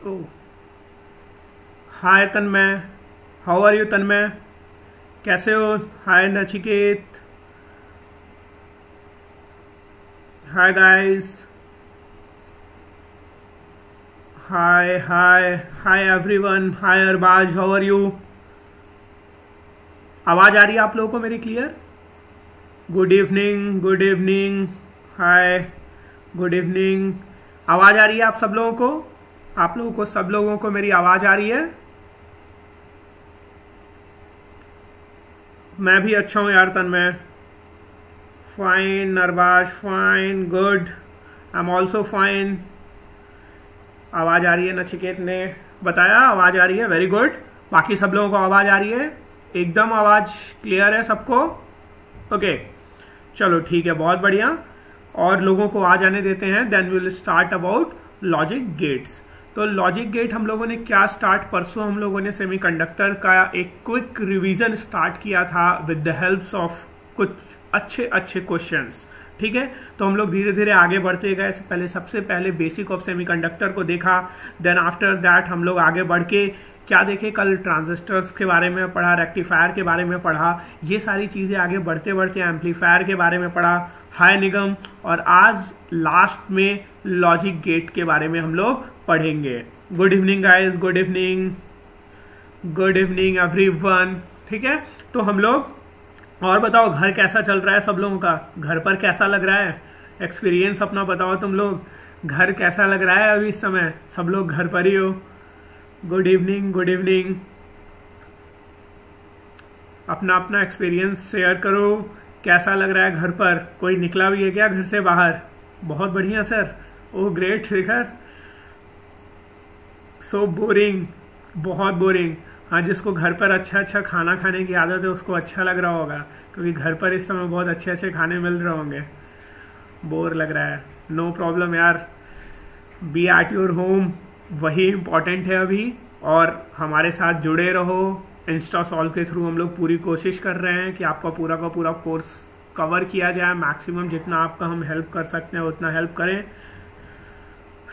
Oh. Hi Tanmay, how are you Tanmay, कैसे हो? Hi Nachiket, hi guys, hi hi hi everyone, hi Arbaz, how are you? आवाज आ रही है आप लोगों को मेरी clear? Good evening, good evening, hi, good evening. आवाज आ रही है आप सब लोगों को? आप लोगों को, सब लोगों को मेरी आवाज आ रही है? मैं भी अच्छा हूँ यार Tanmay. Fine Arbaz, fine, good, I am also fine. आवाज आ रही है, नचिकेत ने बताया आवाज आ रही है, वेरी गुड। बाकी सब लोगों को आवाज आ रही है? एकदम आवाज क्लियर है सबको? ओके, चलो ठीक है, बहुत बढ़िया। और लोगों को आ जाने देते हैं, then we will start about logic gates. तो लॉजिक गेट हम लोगों ने क्या स्टार्ट, परसों हम लोगों ने सेमीकंडक्टर का एक क्विक रिवीजन स्टार्ट किया था विद द हेल्प्स ऑफ कुछ अच्छे अच्छे क्वेश्चंस, ठीक है। तो हम लोग धीरे धीरे आगे बढ़ते गए। सबसे पहले बेसिक ऑफ सेमीकंडक्टर को देखा, देन आफ्टर दैट हम लोग आगे बढ़ के क्या देखे, कल ट्रांजिस्टर्स के बारे में पढ़ा, रेक्टिफायर के बारे में पढ़ा, ये सारी चीजें आगे बढ़ते बढ़ते एम्पलीफायर के बारे में पढ़ा, हाय निगम, और आज लास्ट में लॉजिक गेट के बारे में हम लोग पढ़ेंगे। Good evening guys, good evening, good evening everyone, ठीक है। तो हम लोग, और बताओ घर कैसा चल रहा है सब लोगों का? घर पर कैसा लग रहा है? एक्सपीरियंस अपना बताओ तुम लोग, घर कैसा लग रहा है अभी इस समय? सब लोग घर पर ही हो? Good evening, good evening. अपना अपना एक्सपीरियंस शेयर करो, कैसा लग रहा है घर पर? कोई निकला भी है क्या घर से बाहर? बहुत बढ़िया सर, ओह ग्रेट शिखर, सो बोरिंग, बहुत बोरिंग। हाँ, जिसको घर पर अच्छा अच्छा खाना खाने की आदत है उसको अच्छा लग रहा होगा, क्योंकि घर पर इस समय बहुत अच्छे अच्छे खाने मिल रहे होंगे। बोर लग रहा है, नो प्रॉब्लम यार, बी एट योर होम, वही इम्पॉर्टेंट है अभी। और हमारे साथ जुड़े रहो, इंस्टा सॉल्व के थ्रू हम लोग पूरी कोशिश कर रहे हैं कि आपका पूरा का पूरा कोर्स कवर किया जाए, मैक्सिमम जितना आपका हम हेल्प कर सकते हैं उतना हेल्प करें।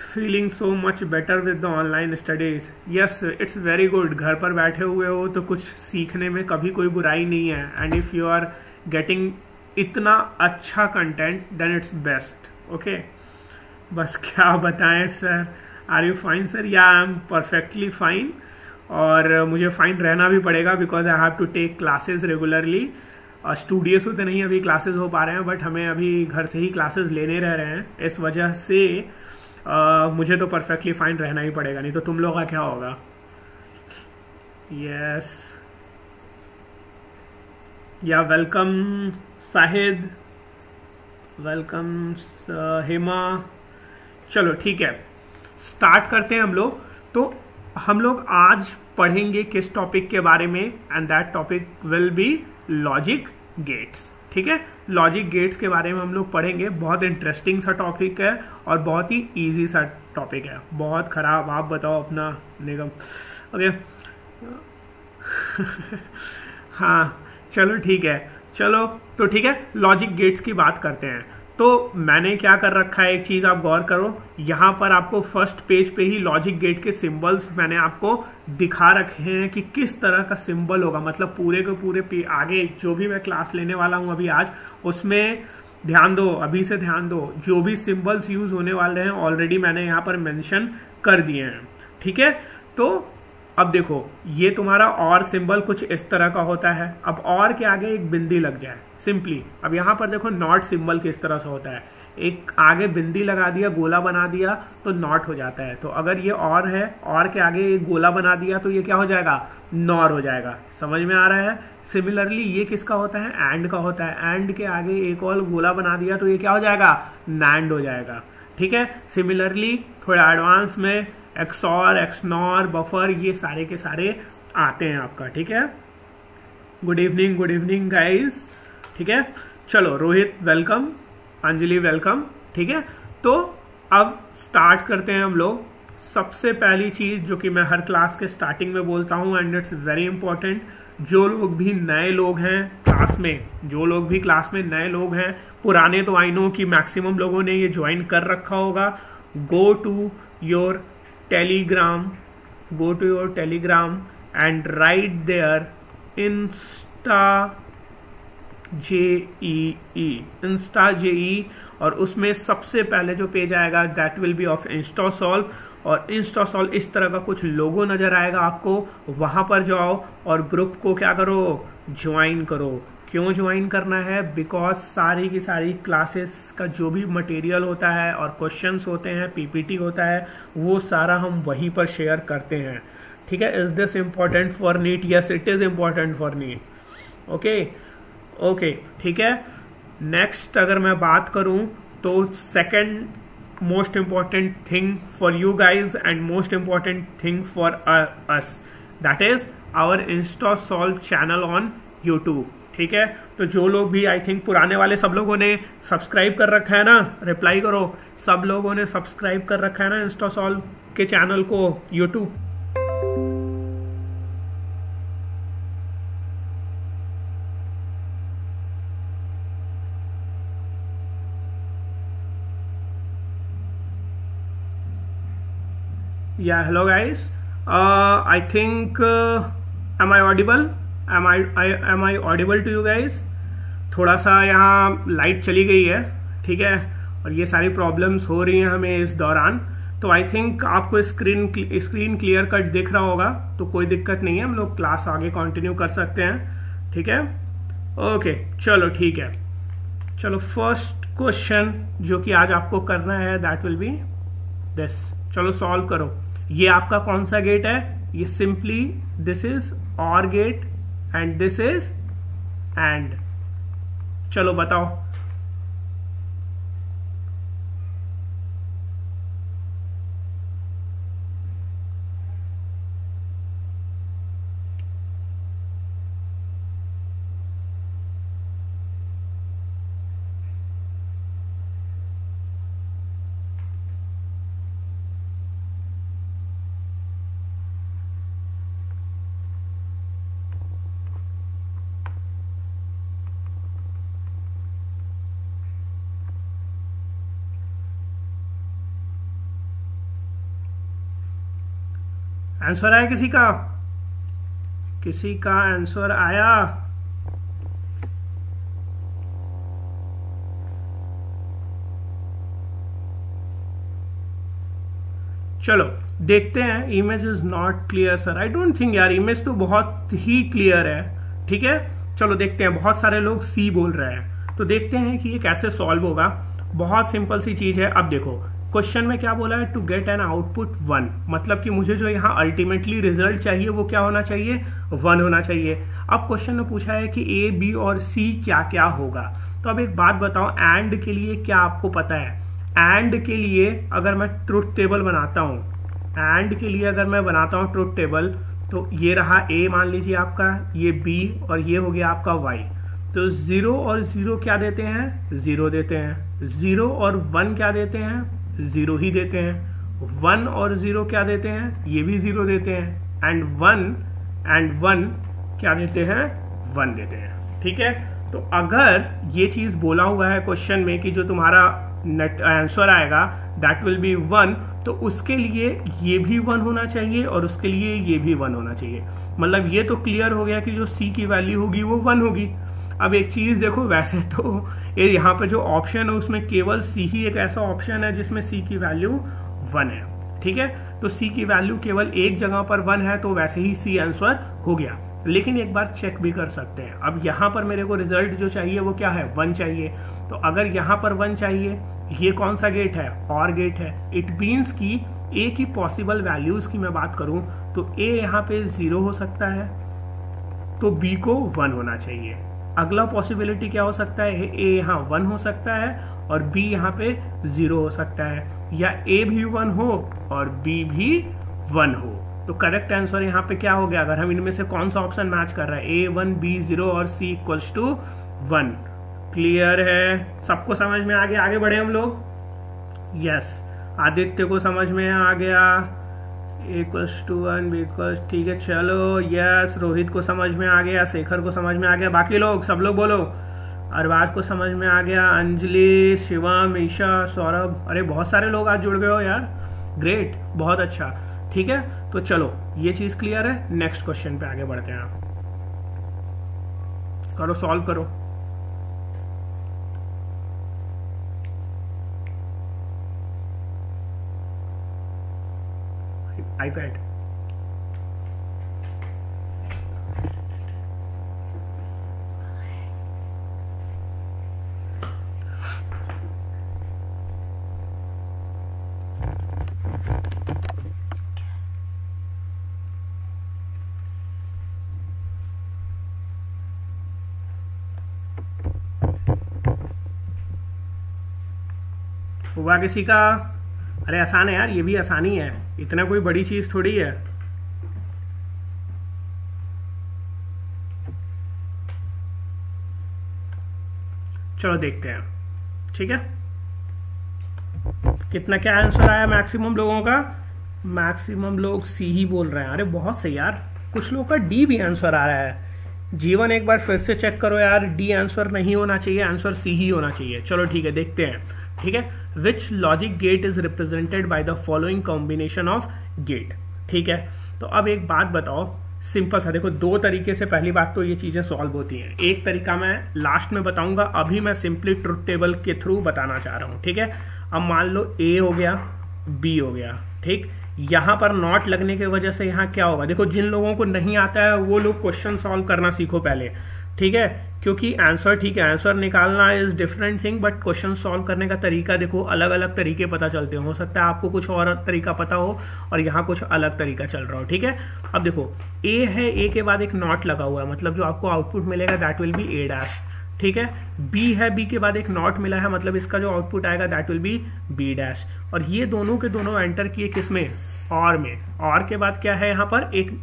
Feeling so much better with the online studies, yes it's very good. घर पर बैठे हुए हो तो कुछ सीखने में कभी कोई बुराई नहीं है, and if you are getting इतना अच्छा content then it's best, okay. बस क्या बताएं sir, are you fine sir? या आई एम परफेक्टली फाइन, और मुझे फाइन रहना भी पड़ेगा because I have to take classes regularly. Studio से तो नहीं अभी क्लासेस हो पा रहे हैं, बट हमें अभी घर से ही क्लासेस लेने रह रहे हैं, इस वजह से मुझे तो परफेक्टली फाइन रहना ही पड़ेगा, नहीं तो तुम लोग का क्या होगा? यस, या वेलकम साहिद, वेलकम हेमा। चलो ठीक है, स्टार्ट करते हैं हम लोग। तो हम लोग आज पढ़ेंगे किस टॉपिक के बारे में, and that topic will be logic gates, ठीक है। लॉजिक गेट्स के बारे में हम लोग पढ़ेंगे। बहुत इंटरेस्टिंग सा टॉपिक है और बहुत ही इजी सा टॉपिक है, बहुत खराब। आप बताओ अपना निगम, ओके। हाँ चलो ठीक है, चलो तो ठीक है, लॉजिक गेट्स की बात करते हैं। तो मैंने क्या कर रखा है, एक चीज आप गौर करो, यहाँ पर आपको फर्स्ट पेज पे ही लॉजिक गेट के सिंबल्स मैंने आपको दिखा रखे हैं कि किस तरह का सिंबल होगा। मतलब पूरे के पूरे आगे जो भी मैं क्लास लेने वाला हूँ अभी आज, उसमें ध्यान दो, अभी से ध्यान दो। जो भी सिंबल्स यूज होने वाले हैं ऑलरेडी मैंने यहाँ पर मेंशन कर दिए हैं, ठीक है। तो अब देखो, ये तुम्हारा और सिंबल कुछ इस तरह का होता है। अब और के आगे एक बिंदी लग जाए सिंपली। अब यहाँ पर देखो नॉट सिंबल किस तरह से होता है, एक आगे बिंदी लगा दिया, गोला बना दिया तो नॉट हो जाता है। तो अगर ये और है, और के आगे एक गोला बना दिया तो ये क्या हो जाएगा? नॉर हो जाएगा। समझ में आ रहा है? सिमिलरली ये किसका होता है? एंड का होता है। एंड के आगे एक और गोला बना दिया तो ये क्या हो जाएगा? नैंड हो जाएगा, ठीक है। सिमिलरली थोड़ा एडवांस में एक्सॉर, एक्सनॉर, बफर, ये सारे के सारे आते हैं आपका, ठीक है। गुड इवनिंग गाइस, ठीक है। चलो रोहित वेलकम, अंजलि वेलकम, ठीक है। तो अब स्टार्ट करते हैं हम लोग। सबसे पहली चीज जो कि मैं हर क्लास के स्टार्टिंग में बोलता हूं, एंड इट्स वेरी इंपॉर्टेंट, जो लोग भी नए लोग हैं क्लास में, जो लोग भी क्लास में नए लोग हैं, पुराने तो आई नो कि मैक्सिमम लोगों ने ये ज्वाइन कर रखा होगा, go to your Telegram, go to your Telegram and write there Insta JEE, और उसमें सबसे पहले जो पेज आएगा दैट विल बी ऑफ इंस्टासॉल्व, और इंस्टासॉल्व इस तरह का कुछ लोगो नजर आएगा आपको, वहां पर जाओ और ग्रुप को क्या करो, ज्वाइन करो। क्यों ज्वाइन करना है? बिकॉज सारी की सारी क्लासेस का जो भी मटेरियल होता है और क्वेश्चंस होते हैं, पीपीटी होता है, वो सारा हम वहीं पर शेयर करते हैं। ठीक है, is this important for NEET? Yes it is important for NEET. Okay, ठीक है। नेक्स्ट अगर मैं बात करूं तो second most important thing for you guys and most important thing for us, that is our Instasolve channel on YouTube. ठीक है, तो जो लोग भी आई थिंक पुराने वाले सब लोगों ने सब्सक्राइब कर रखा है ना, रिप्लाई करो, सब लोगों ने सब्सक्राइब कर रखा है ना इंस्टासॉल्व के चैनल को YouTube? Yeah, hello guys. I think am I audible? Am I audible to you guys? थोड़ा सा यहाँ लाइट चली गई है, ठीक है, और ये सारी प्रॉब्लम्स हो रही हैं हमें इस दौरान, तो आई थिंक आपको स्क्रीन क्लियर कट दिख रहा होगा, तो कोई दिक्कत नहीं है, हम लोग क्लास आगे कंटिन्यू कर सकते हैं। ठीक है, ओके, चलो ठीक है। चलो फर्स्ट क्वेश्चन जो कि आज आपको करना है दैट विल बी दिस। चलो सॉल्व करो। ये आपका कौन सा गेट है? ये simply this is or gate and this is and. चलो बताओ। आंसर आया किसी का? किसी का आंसर आया? चलो देखते हैं। Image is not clear sir. I don't think यार, इमेज तो बहुत ही क्लियर है। ठीक है, चलो देखते हैं। बहुत सारे लोग सी बोल रहे हैं, तो देखते हैं कि ये कैसे सॉल्व होगा। बहुत सिंपल सी चीज है। अब देखो क्वेश्चन में क्या बोला है, टू गेट एन आउटपुट 1, मतलब कि मुझे जो यहाँ अल्टीमेटली रिजल्ट चाहिए वो क्या होना चाहिए, 1 होना चाहिए। अब क्वेश्चन में पूछा है कि ए, बी और सी क्या क्या होगा। तो अब एक बात बताओ, एंड के लिए क्या आपको पता है? एंड के लिए अगर मैं ट्रुथ टेबल बनाता हूँ, एंड के लिए अगर मैं बनाता हूँ ट्रुथ टेबल, तो ये रहा ए मान लीजिए आपका, ये बी और ये हो गया आपका वाई। तो 0 और 0 क्या देते हैं, 0 देते हैं। 0 और 1 क्या देते हैं, 0 ही देते हैं। 1 और 0 क्या देते हैं, ये भी 0 देते हैं। एंड 1 क्या देते हैं, 1 देते हैं। ठीक है, तो अगर ये चीज बोला हुआ है क्वेश्चन में कि जो तुम्हारा नेट आंसर आएगा दैट विल बी 1, तो उसके लिए ये भी 1 होना चाहिए और उसके लिए ये भी 1 होना चाहिए। मतलब ये तो क्लियर हो गया कि जो सी की वैल्यू होगी वो 1 होगी। अब एक चीज देखो, वैसे तो ये यहाँ पे जो ऑप्शन है उसमें केवल सी ही एक ऐसा ऑप्शन है जिसमें सी की वैल्यू 1 है। ठीक है, तो सी की वैल्यू केवल एक जगह पर 1 है, तो वैसे ही सी आंसर हो गया। लेकिन एक बार चेक भी कर सकते हैं। अब यहाँ पर मेरे को रिजल्ट जो चाहिए वो क्या है, 1 चाहिए। तो अगर यहाँ पर 1 चाहिए, ये कौन सा गेट है, और गेट है। इट मीन्स कि ए की पॉसिबल वैल्यूज की मैं बात करूं तो ए यहाँ पे 0 हो सकता है, तो बी को 1 होना चाहिए। अगला पॉसिबिलिटी क्या हो सकता है, ए यहाँ 1 हो सकता है और बी यहाँ पे 0 हो सकता है, या ए भी 1 हो और बी भी 1 हो। तो करेक्ट आंसर यहाँ पे क्या हो गया, अगर हम इनमें से कौन सा ऑप्शन मैच कर रहा है, ए 1 बी 0 और सी इक्वल्स टू 1। क्लियर है, सबको समझ में आ गया? आगे बढ़े हम लोग। यस, आदित्य को समझ में आ गया, इक्वल्स टू 1 बी इक्वल्स, ठीक है चलो। यस, रोहित को समझ में आ गया, शेखर को समझ में आ गया, बाकी लोग सब लोग बोलो। अरबाज को समझ में आ गया, अंजलि, शिवम, ईशा, सौरभ, अरे बहुत सारे लोग आज जुड़ गए हो यार। ग्रेट, बहुत अच्छा। ठीक है, तो चलो ये चीज क्लियर है। नेक्स्ट क्वेश्चन पे आगे बढ़ते हैं। करो, सॉल्व करो। आईपैड। हुआ किसी का? अरे आसान है यार, ये भी आसानी है, इतना कोई बड़ी चीज थोड़ी है। चलो देखते हैं। ठीक है, कितना क्या आंसर आया मैक्सिमम लोगों का? मैक्सिमम लोग सी ही बोल रहे हैं। अरे बहुत सही यार, कुछ लोगों का डी भी आंसर आ रहा है। जीवन एक बार फिर से चेक करो यार, डी आंसर नहीं होना चाहिए, आंसर सी ही होना चाहिए। चलो ठीक है, देखते हैं। ठीक है, which logic gate is represented by the following combination of gate. ठीक है, तो अब एक बात बताओ, सिंपल सा। देखो, दो तरीके से पहली बात तो ये चीजें सॉल्व होती हैं। एक तरीका मैं लास्ट में बताऊंगा, अभी मैं सिंपली ट्रुथ टेबल के थ्रू बताना चाह रहा हूं। ठीक है, अब मान लो ए हो गया, बी हो गया। ठीक, यहां पर नॉट लगने की वजह से यहां क्या होगा? देखो, जिन लोगों को नहीं आता है वो लोग क्वेश्चन सॉल्व करना सीखो पहले। ठीक है, क्योंकि आंसर, ठीक है, आंसर निकालना is different thing, but question solve करने का तरीका देखो, अलग अलग तरीके पता चलते हो सकता है आपको कुछ और तरीका पता हो और यहाँ कुछ अलग तरीका चल रहा हो। ठीक है, अब देखो, ए है, ए के बाद एक नॉट लगा हुआ है, मतलब जो आपको आउटपुट मिलेगा that will be A dash. ठीक है, बी है, बी के बाद एक नॉट मिला है, मतलब इसका जो आउटपुट आएगा that will be B dash. और ये दोनों के दोनों एंटर किए किसमें? और में। और के बाद क्या है? यहाँ पर एक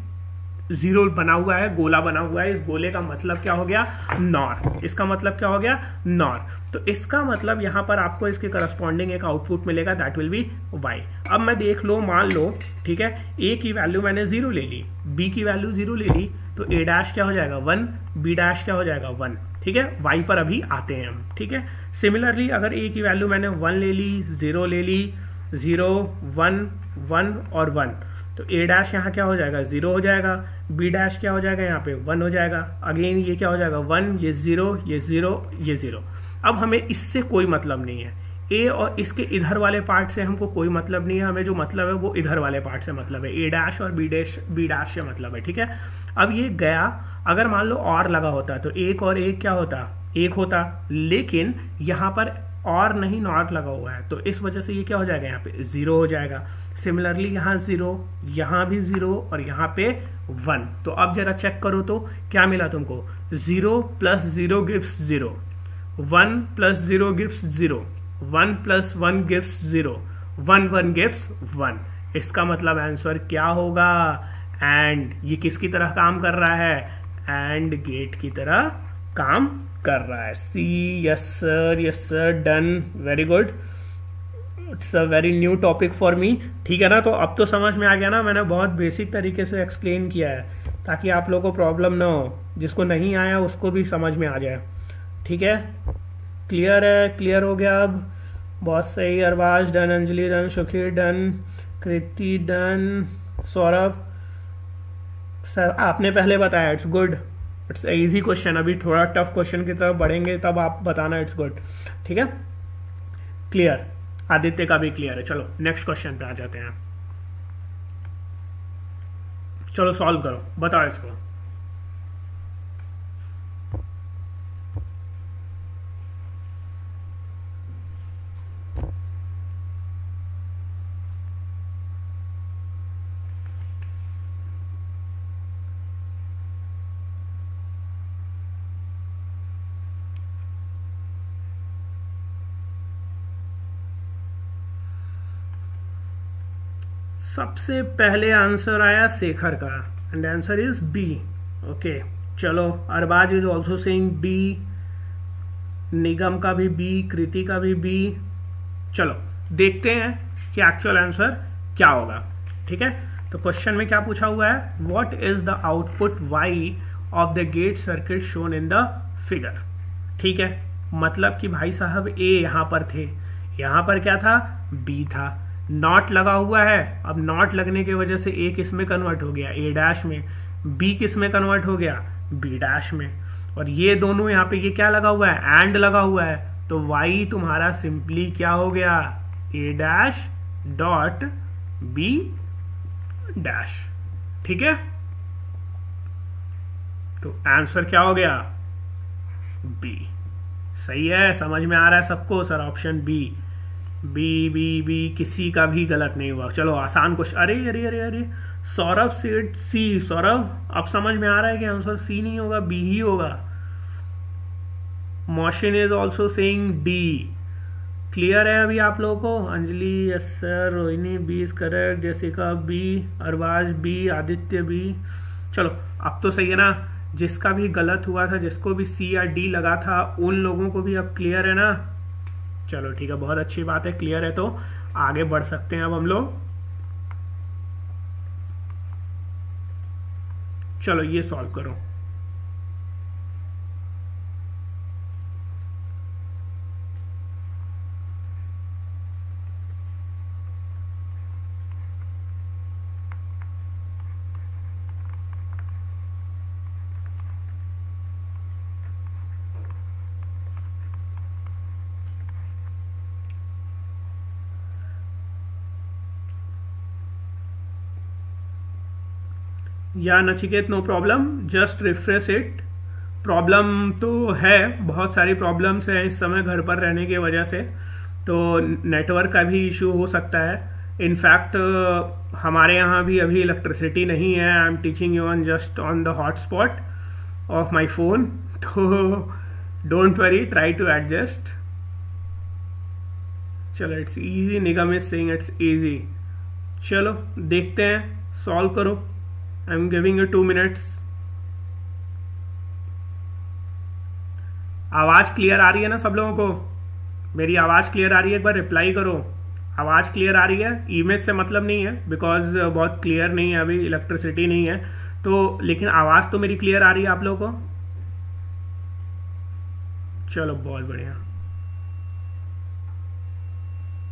जीरो बना हुआ है, गोला बना हुआ है। इस गोले का मतलब क्या हो गया? नॉर। इसका मतलब क्या हो गया? नॉर। तो इसका मतलब यहाँ पर आपको इसके करस्पॉन्डिंग एक आउटपुट मिलेगा दैट विल बी वाई। अब मैं देख लो, मान लो, ठीक है, ए की वैल्यू मैंने 0 ले ली, बी की वैल्यू 0 ले ली, तो ए डैश क्या हो जाएगा? 1, बी डैश क्या हो जाएगा? 1। ठीक है, वाई पर अभी आते हैं हम। ठीक है, सिमिलरली अगर ए की वैल्यू मैंने 1 ले ली, 0 ले ली, 0, 1, 1 और 1, तो ए डैश यहाँ क्या हो जाएगा? 0 हो जाएगा। बी डैश क्या हो जाएगा? यहाँ पे 1 हो जाएगा। अगेन ये क्या हो जाएगा? 1, ये 0, ये 0, ये 0। अब हमें इससे कोई मतलब नहीं है, ए और इसके इधर वाले पार्ट से हमको कोई मतलब नहीं है, हमें जो मतलब है वो इधर वाले पार्ट से मतलब है, ए डैश और बी डैश से मतलब है। ठीक है, अब ये गया, अगर मान लो और लगा होता तो एक और एक क्या होता? 1 होता, लेकिन यहाँ पर और नहीं, नॉट लगा हुआ है, तो इस वजह से ये क्या हो जाएगा? यहाँ पे 0 हो जाएगा। सिमिलरली यहाँ 0, यहाँ भी 0 और यहाँ पे 1। तो अब जरा चेक करो तो क्या मिला तुमको? 0 + 0 गिव्स 0, 1 + 0 गिव्स 0, 1 + 1 गिव्स 0, 1 1 गिव्स 1। इसका मतलब आंसर क्या होगा? एंड। ये किसकी तरह काम कर रहा है? एंड गेट की तरह काम कर रहा है। See, yes sir, yes sir, done, very good. It's a very new topic for me. ठीक है ना, तो अब तो समझ में आ गया ना, मैंने बहुत बेसिक तरीके से एक्सप्लेन किया है ताकि आप लोगों को प्रॉब्लम ना हो, जिसको नहीं आया उसको भी समझ में आ जाए। ठीक है, क्लियर है? क्लियर हो गया अब? बहुत सही। Arbaaz done, Anjali done, सुखीर done, कृति डन, सौरभ सर आपने पहले बताया, it's good, it's easy question. अभी थोड़ा टफ क्वेश्चन की तरफ बढ़ेंगे तब आप बताना, इट्स गुड। ठीक है, क्लियर। आदित्य का भी क्लियर है। चलो नेक्स्ट क्वेश्चन पे आ जाते हैं। चलो सॉल्व करो, बताओ इसको। सबसे पहले आंसर आया शेखर का, and answer is B. Okay, चलो Arbaz is also saying B, Nigam का भी बी, कृति का भी बी। चलो देखते हैं कि एक्चुअल आंसर क्या होगा। ठीक है, तो क्वेश्चन में क्या पूछा हुआ है? What is the output Y of the gate circuit shown in the figure. ठीक है, मतलब कि भाई साहब ए यहां पर थे, यहां पर क्या था? बी था, नॉट लगा हुआ है, अब नॉट लगने की वजह से ए किस में कन्वर्ट हो गया, ए डैश में, बी किस में कन्वर्ट हो गया, बी डैश में, और ये दोनों यहाँ पे ये क्या लगा हुआ है, एंड लगा हुआ है, तो y तुम्हारा सिंपली क्या हो गया, ए डैश डॉट बी डैश। ठीक है, तो आंसर क्या हो गया, बी। सही है, समझ में आ रहा है सबको sir, option B, B B B किसी का भी गलत नहीं हुआ। चलो आसान क्वेश्चन, अरे अरे अरे अरे सौरभ सेड सी, सौरभ अब समझ में आ रहा है कि आंसर सी नहीं होगा, बी ही होगा। Motion is also saying D. Clear है अभी आप लोगों को? Anjali yes sir, Rohini B is correct, Jessica B, Arbaaz B, Aditya B. चलो अब तो सही है ना, जिसका भी गलत हुआ था, जिसको भी सी या डी लगा था, उन लोगों को भी अब क्लियर है ना। चलो ठीक है, बहुत अच्छी बात है, क्लियर है तो आगे बढ़ सकते हैं अब हम लोग। चलो ये सॉल्व करो। या Nachiket no problem, just refresh it. Problem तो है, बहुत सारी प्रॉब्लम्स हैं इस समय घर पर रहने की वजह से, तो नेटवर्क का भी इशू हो सकता है। इनफैक्ट हमारे यहाँ भी अभी इलेक्ट्रिसिटी नहीं है। I am teaching you on just on the hotspot of my phone, तो don't worry, try to adjust. चलो it's easy, Nigam is saying it's easy. चलो देखते हैं, सॉल्व करो। I am giving you 2 minutes. आवाज क्लियर आ रही है ना सब लोगों को? मेरी आवाज क्लियर आ रही है? एक बार रिप्लाई करो, आवाज क्लियर आ रही है? इमेज से मतलब नहीं है, बिकॉज बहुत क्लियर नहीं है, अभी इलेक्ट्रिसिटी नहीं है तो, लेकिन आवाज तो मेरी क्लियर आ रही है आप लोगों को? चलो बहुत बढ़िया।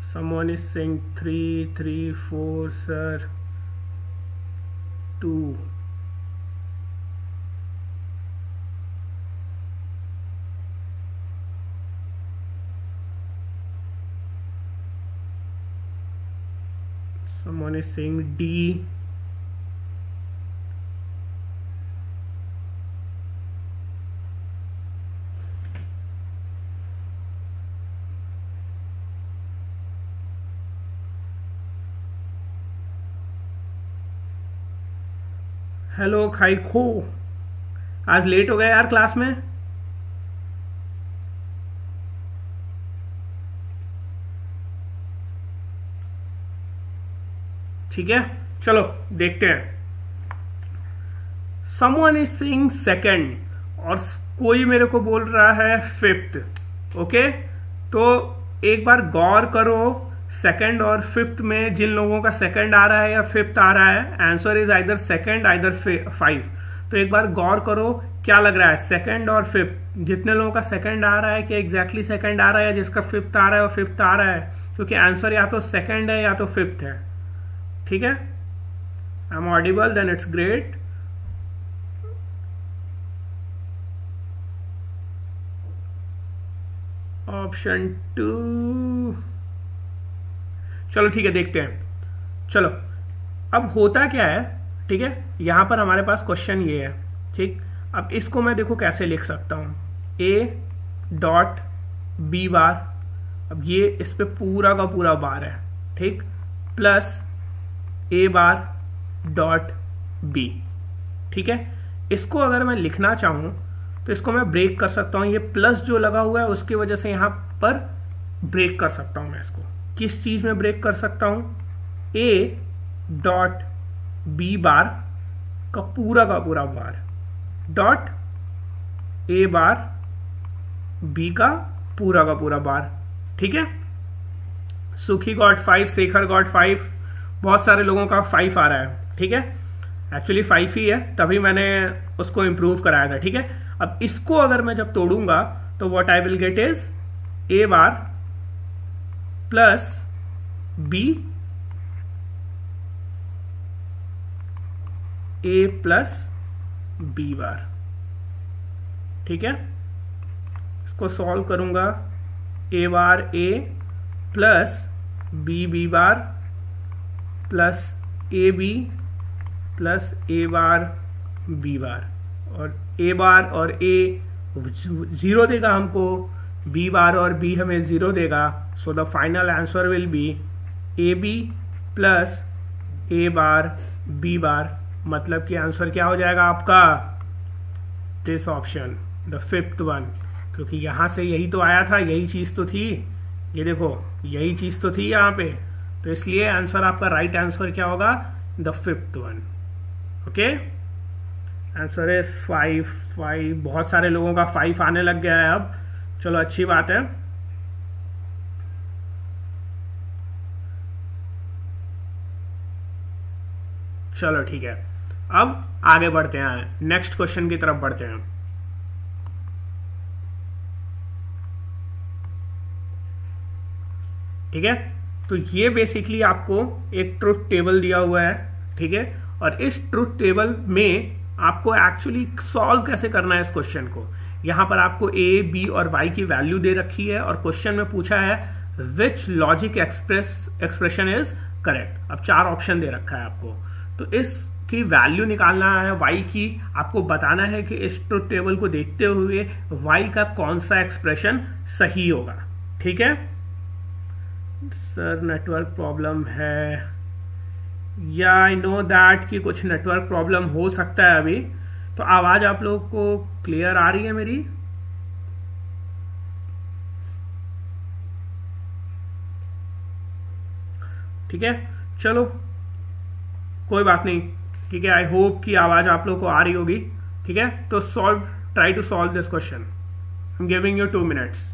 someone is saying 3 3 4 sir 2। someone is saying D। Hello खाई खो, आज लेट हो गया यार क्लास में। ठीक है, चलो देखते हैं। समवन इज सेइंग सेकंड और कोई मेरे को बोल रहा है फिफ्थ। ओके, तो एक बार गौर करो, सेकंड और फिफ्थ में जिन लोगों का सेकंड आ रहा है या फिफ्थ आ रहा है, answer is either second either 5। तो एक बार गौर करो क्या लग रहा है, सेकंड और फिफ्थ, जितने लोगों का सेकंड आ रहा है क्या एग्जैक्टली सेकंड आ रहा है, या जिसका फिफ्थ आ रहा है और फिफ्थ आ रहा है, क्योंकि आंसर या तो सेकंड है या तो फिफ्थ है। ठीक है, I am audible, then it's great. Option 2। चलो ठीक है, देखते हैं। चलो अब होता क्या है, ठीक है, यहां पर हमारे पास क्वेश्चन ये है। ठीक, अब इसको मैं देखो कैसे लिख सकता हूं, ए डॉट बी बार, अब ये इस पे पूरा का पूरा बार है, ठीक, plus A bar dot B. ठीक है, इसको अगर मैं लिखना चाहूं तो इसको मैं ब्रेक कर सकता हूं, ये प्लस जो लगा हुआ है उसकी वजह से यहां पर ब्रेक कर सकता हूं मैं इसको। किस चीज में ब्रेक कर सकता हूं, ए डॉट बी बार का पूरा बार डॉट ए बार बी का पूरा बार। ठीक है, सुखी गॉट 5, शेखर गॉट 5, बहुत सारे लोगों का 5 आ रहा है। ठीक है, एक्चुअली 5 ही है, तभी मैंने उसको इंप्रूव कराया था। ठीक है, अब इसको अगर मैं जब तोड़ूंगा तो what I will get is A bar plus B A plus B bar. ठीक है, इसको सॉल्व करूंगा, A bar A plus B bar plus A B plus A bar B bar, और ए बार और ए 0 देगा हमको, बी बार और B हमें 0 देगा। So the final answer will be A B plus A bar B bar. मतलब कि answer क्या हो जाएगा आपका, this option, the 5th one, क्योंकि यहां से यही तो आया था, यही चीज तो थी, ये देखो यही चीज तो थी यहाँ पे, तो इसलिए आंसर आपका राइट आंसर क्या होगा, the 5th one. Okay, answer is 5। बहुत सारे लोगों का 5 आने लग गया है अब, चलो अच्छी बात है। चलो ठीक है, अब आगे बढ़ते हैं, नेक्स्ट क्वेश्चन की तरफ बढ़ते हैं। ठीक है, तो ये बेसिकली आपको एक ट्रुथ टेबल दिया हुआ है। ठीक है, और इस ट्रुथ टेबल में आपको एक्चुअली सॉल्व कैसे करना है इस क्वेश्चन को। यहां पर आपको ए, बी और वाई की वैल्यू दे रखी है, और क्वेश्चन में पूछा है which logic expression is correct. अब 4 ऑप्शन दे रखा है आपको, तो इसकी वैल्यू निकालना है वाई की। आपको बताना है कि इस ट्रुथ टेबल को देखते हुए वाई का कौन सा एक्सप्रेशन सही होगा। ठीक है सर, नेटवर्क प्रॉब्लम है, या आई नो दैट कि कुछ नेटवर्क प्रॉब्लम हो सकता है अभी। तो आवाज आप लोगों को क्लियर आ रही है मेरी? ठीक है, चलो कोई बात नहीं। ठीक है, आई होप कि आवाज आप लोगों को आ रही होगी। ठीक है, तो try to solve this question. I am giving you 2 minutes.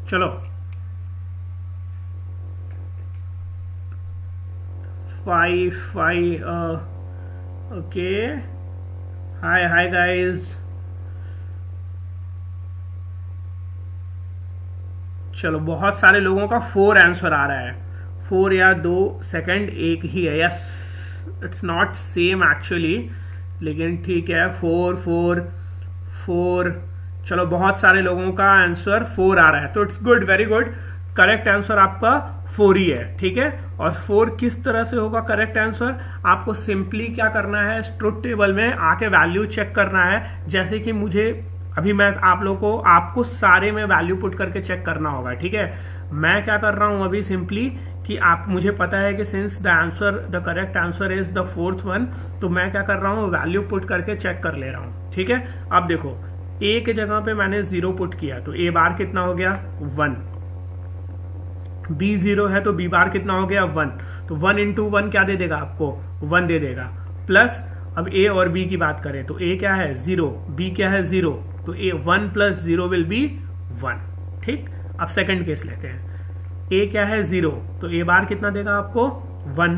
चलो 5 ओके, हाय गाइस। चलो बहुत सारे लोगों का 4 आंसर आ रहा है, 4 या 2 सेकंड एक ही है, yes it's not same actually, लेकिन ठीक है 4। चलो बहुत सारे लोगों का आंसर 4 आ रहा है, तो it's good, very good. Correct answer आपका 4 ही है। ठीक है, और 4 किस तरह से होगा करेक्ट आंसर, आपको सिंपली क्या करना है, ट्रुथ टेबल में आके वैल्यू चेक करना है। जैसे कि मुझे अभी मैं आप लोगों को आपको सारे में वैल्यू पुट करके चेक करना होगा। ठीक है, मैं क्या कर रहा हूं अभी सिंपली कि आप, मुझे पता है कि since the correct answer is the 4th one, तो मैं क्या कर रहा हूं, वैल्यू पुट करके चेक कर ले रहा हूं। ठीक है, अब देखो ए के जगह पे मैंने 0 पुट किया, तो ए बार कितना हो गया 1, बी 0 है तो बी बार कितना हो गया 1, तो 1 into 1 क्या दे देगा आपको 1 दे देगा, प्लस अब ए और बी की बात करें तो ए क्या है 0, बी क्या है 0, तो ए 1 + 0 विल बी 1। ठीक, अब सेकंड केस लेते हैं, ए क्या है 0, तो ए बार कितना देगा आपको 1,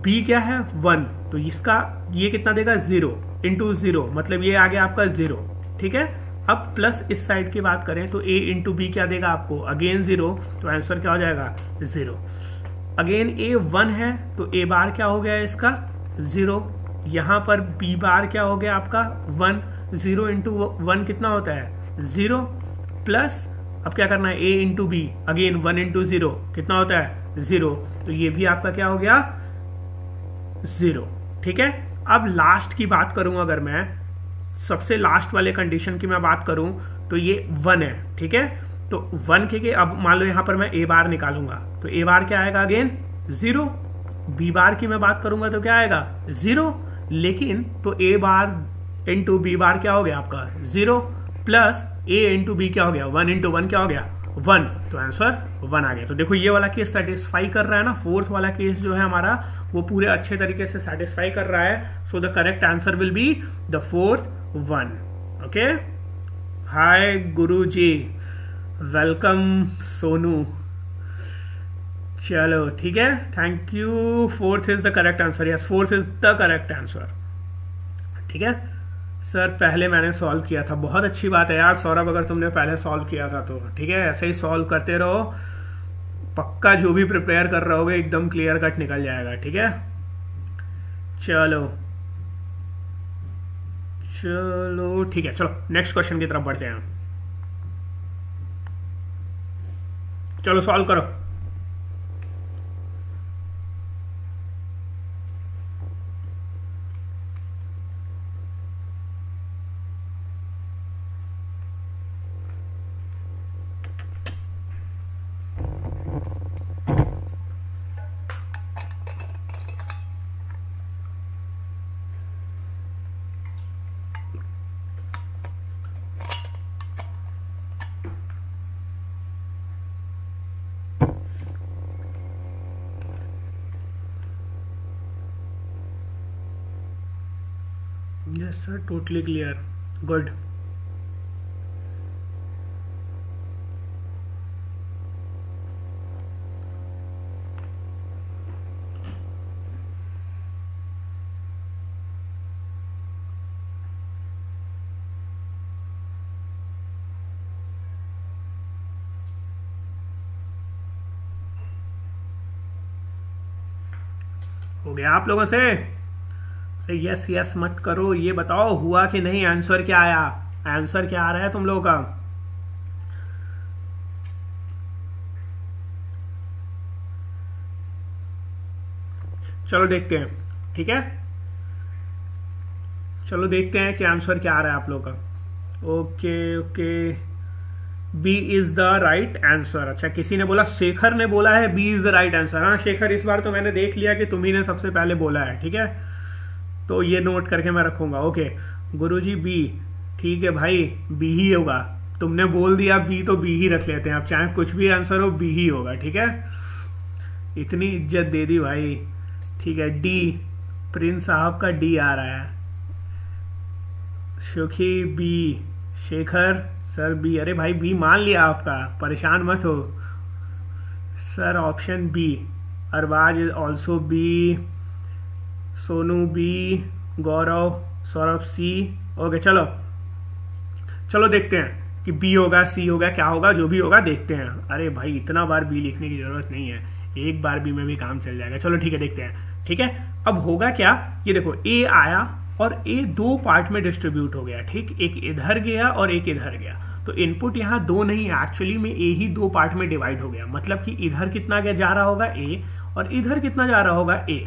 बी क्या है 1, तो इसका ये कितना देगा 0 into 0, मतलब ये आ गया आपका 0। ठीक है, अब प्लस इस साइड की बात करें तो a into b क्या देगा आपको अगेन 0, तो आंसर क्या हो जाएगा 0। अगेन ए 1 है तो ए बार क्या हो गया इसका 0, यहां पर बी बार क्या हो गया आपका 1, 0 इंटू 1 कितना होता है 0, प्लस अब क्या करना है ए इंटू बी, अगेन 1 इंटू 0 कितना होता है 0, तो ये भी आपका क्या हो गया 0। ठीक है, अब लास्ट की बात करूं, अगर मैं सबसे लास्ट वाले कंडीशन की मैं बात करूं तो ये 1 है। ठीक है, तो 1 के अब मान लो यहां पर मैं ए बार निकालूंगा तो ए बार क्या आएगा अगेन 0, बी बार की मैं बात करूंगा तो क्या आएगा 0, लेकिन तो ए बार इंटू बी बार क्या हो गया आपका 0, प्लस ए इंटू बी क्या हो गया 1 इंटू 1 क्या हो गया 1, तो आंसर 1 आ गया। तो देखो ये वाला केस सेटिस्फाई कर रहा है ना, फोर्थ वाला केस जो है हमारा वो पूरे अच्छे तरीके से सेटिस्फाई कर रहा है। So the correct answer will be the fourth one. Okay, hi Guru ji, welcome Sonu. चलो ठीक है, thank you. Fourth is the correct answer, yes fourth is the correct answer. ठीक है सर, पहले मैंने सॉल्व किया था, बहुत अच्छी बात है यार सौरभ, अगर तुमने पहले सॉल्व किया था तो ठीक है, ऐसे ही सॉल्व करते रहो, पक्का जो भी प्रिपेयर कर रहे होगे एकदम क्लियर कट निकल जाएगा। ठीक है, चलो चलो ठीक है, चलो नेक्स्ट क्वेश्चन की तरफ बढ़ते हैं। चलो सॉल्व करो। Yes sir, totally clear. Good. हो गया आप लोगों से? यस यस मत करो, ये बताओ हुआ कि नहीं, आंसर क्या आया, आंसर क्या आ रहा है तुम लोगों का? चलो देखते हैं। ठीक है, चलो देखते हैं कि आंसर क्या आ रहा है आप लोगों का। Okay okay, B is the right answer. अच्छा, किसी ने बोला, शेखर ने बोला है B is the right answer. हाँ शेखर, इस बार तो मैंने देख लिया कि तुम्ही ने सबसे पहले बोला है। ठीक है, तो ये नोट करके मैं रखूंगा। ओके गुरुजी बी, ठीक है भाई, बी ही होगा, तुमने बोल दिया बी तो बी ही रख लेते हैं, अब चाहे कुछ भी आंसर हो बी ही होगा। ठीक है, इतनी इज्जत दे दी भाई। ठीक है, डी, प्रिंस साहब का डी आ रहा है, सुखी बी, शेखर सर बी, अरे भाई बी मान लिया आपका, परेशान मत हो sir. Option B, Arbaaz is also B, Sonu B, Gaurav, Saurabh C. Okay चलो चलो देखते हैं कि बी होगा सी होगा क्या होगा, जो भी होगा देखते हैं। अरे भाई इतना बार बी लिखने की जरूरत नहीं है, एक बार बी में भी काम चल जाएगा। चलो ठीक है, देखते हैं। ठीक है, अब होगा क्या, ये देखो ए आया और ए दो पार्ट में डिस्ट्रीब्यूट हो गया। ठीक, एक इधर गया और एक इधर गया, तो इनपुट यहाँ दो नहीं है, एक्चुअली में ए ही दो पार्ट में डिवाइड हो गया। मतलब कि इधर कितना जा रहा होगा ए और इधर कितना जा रहा होगा ए।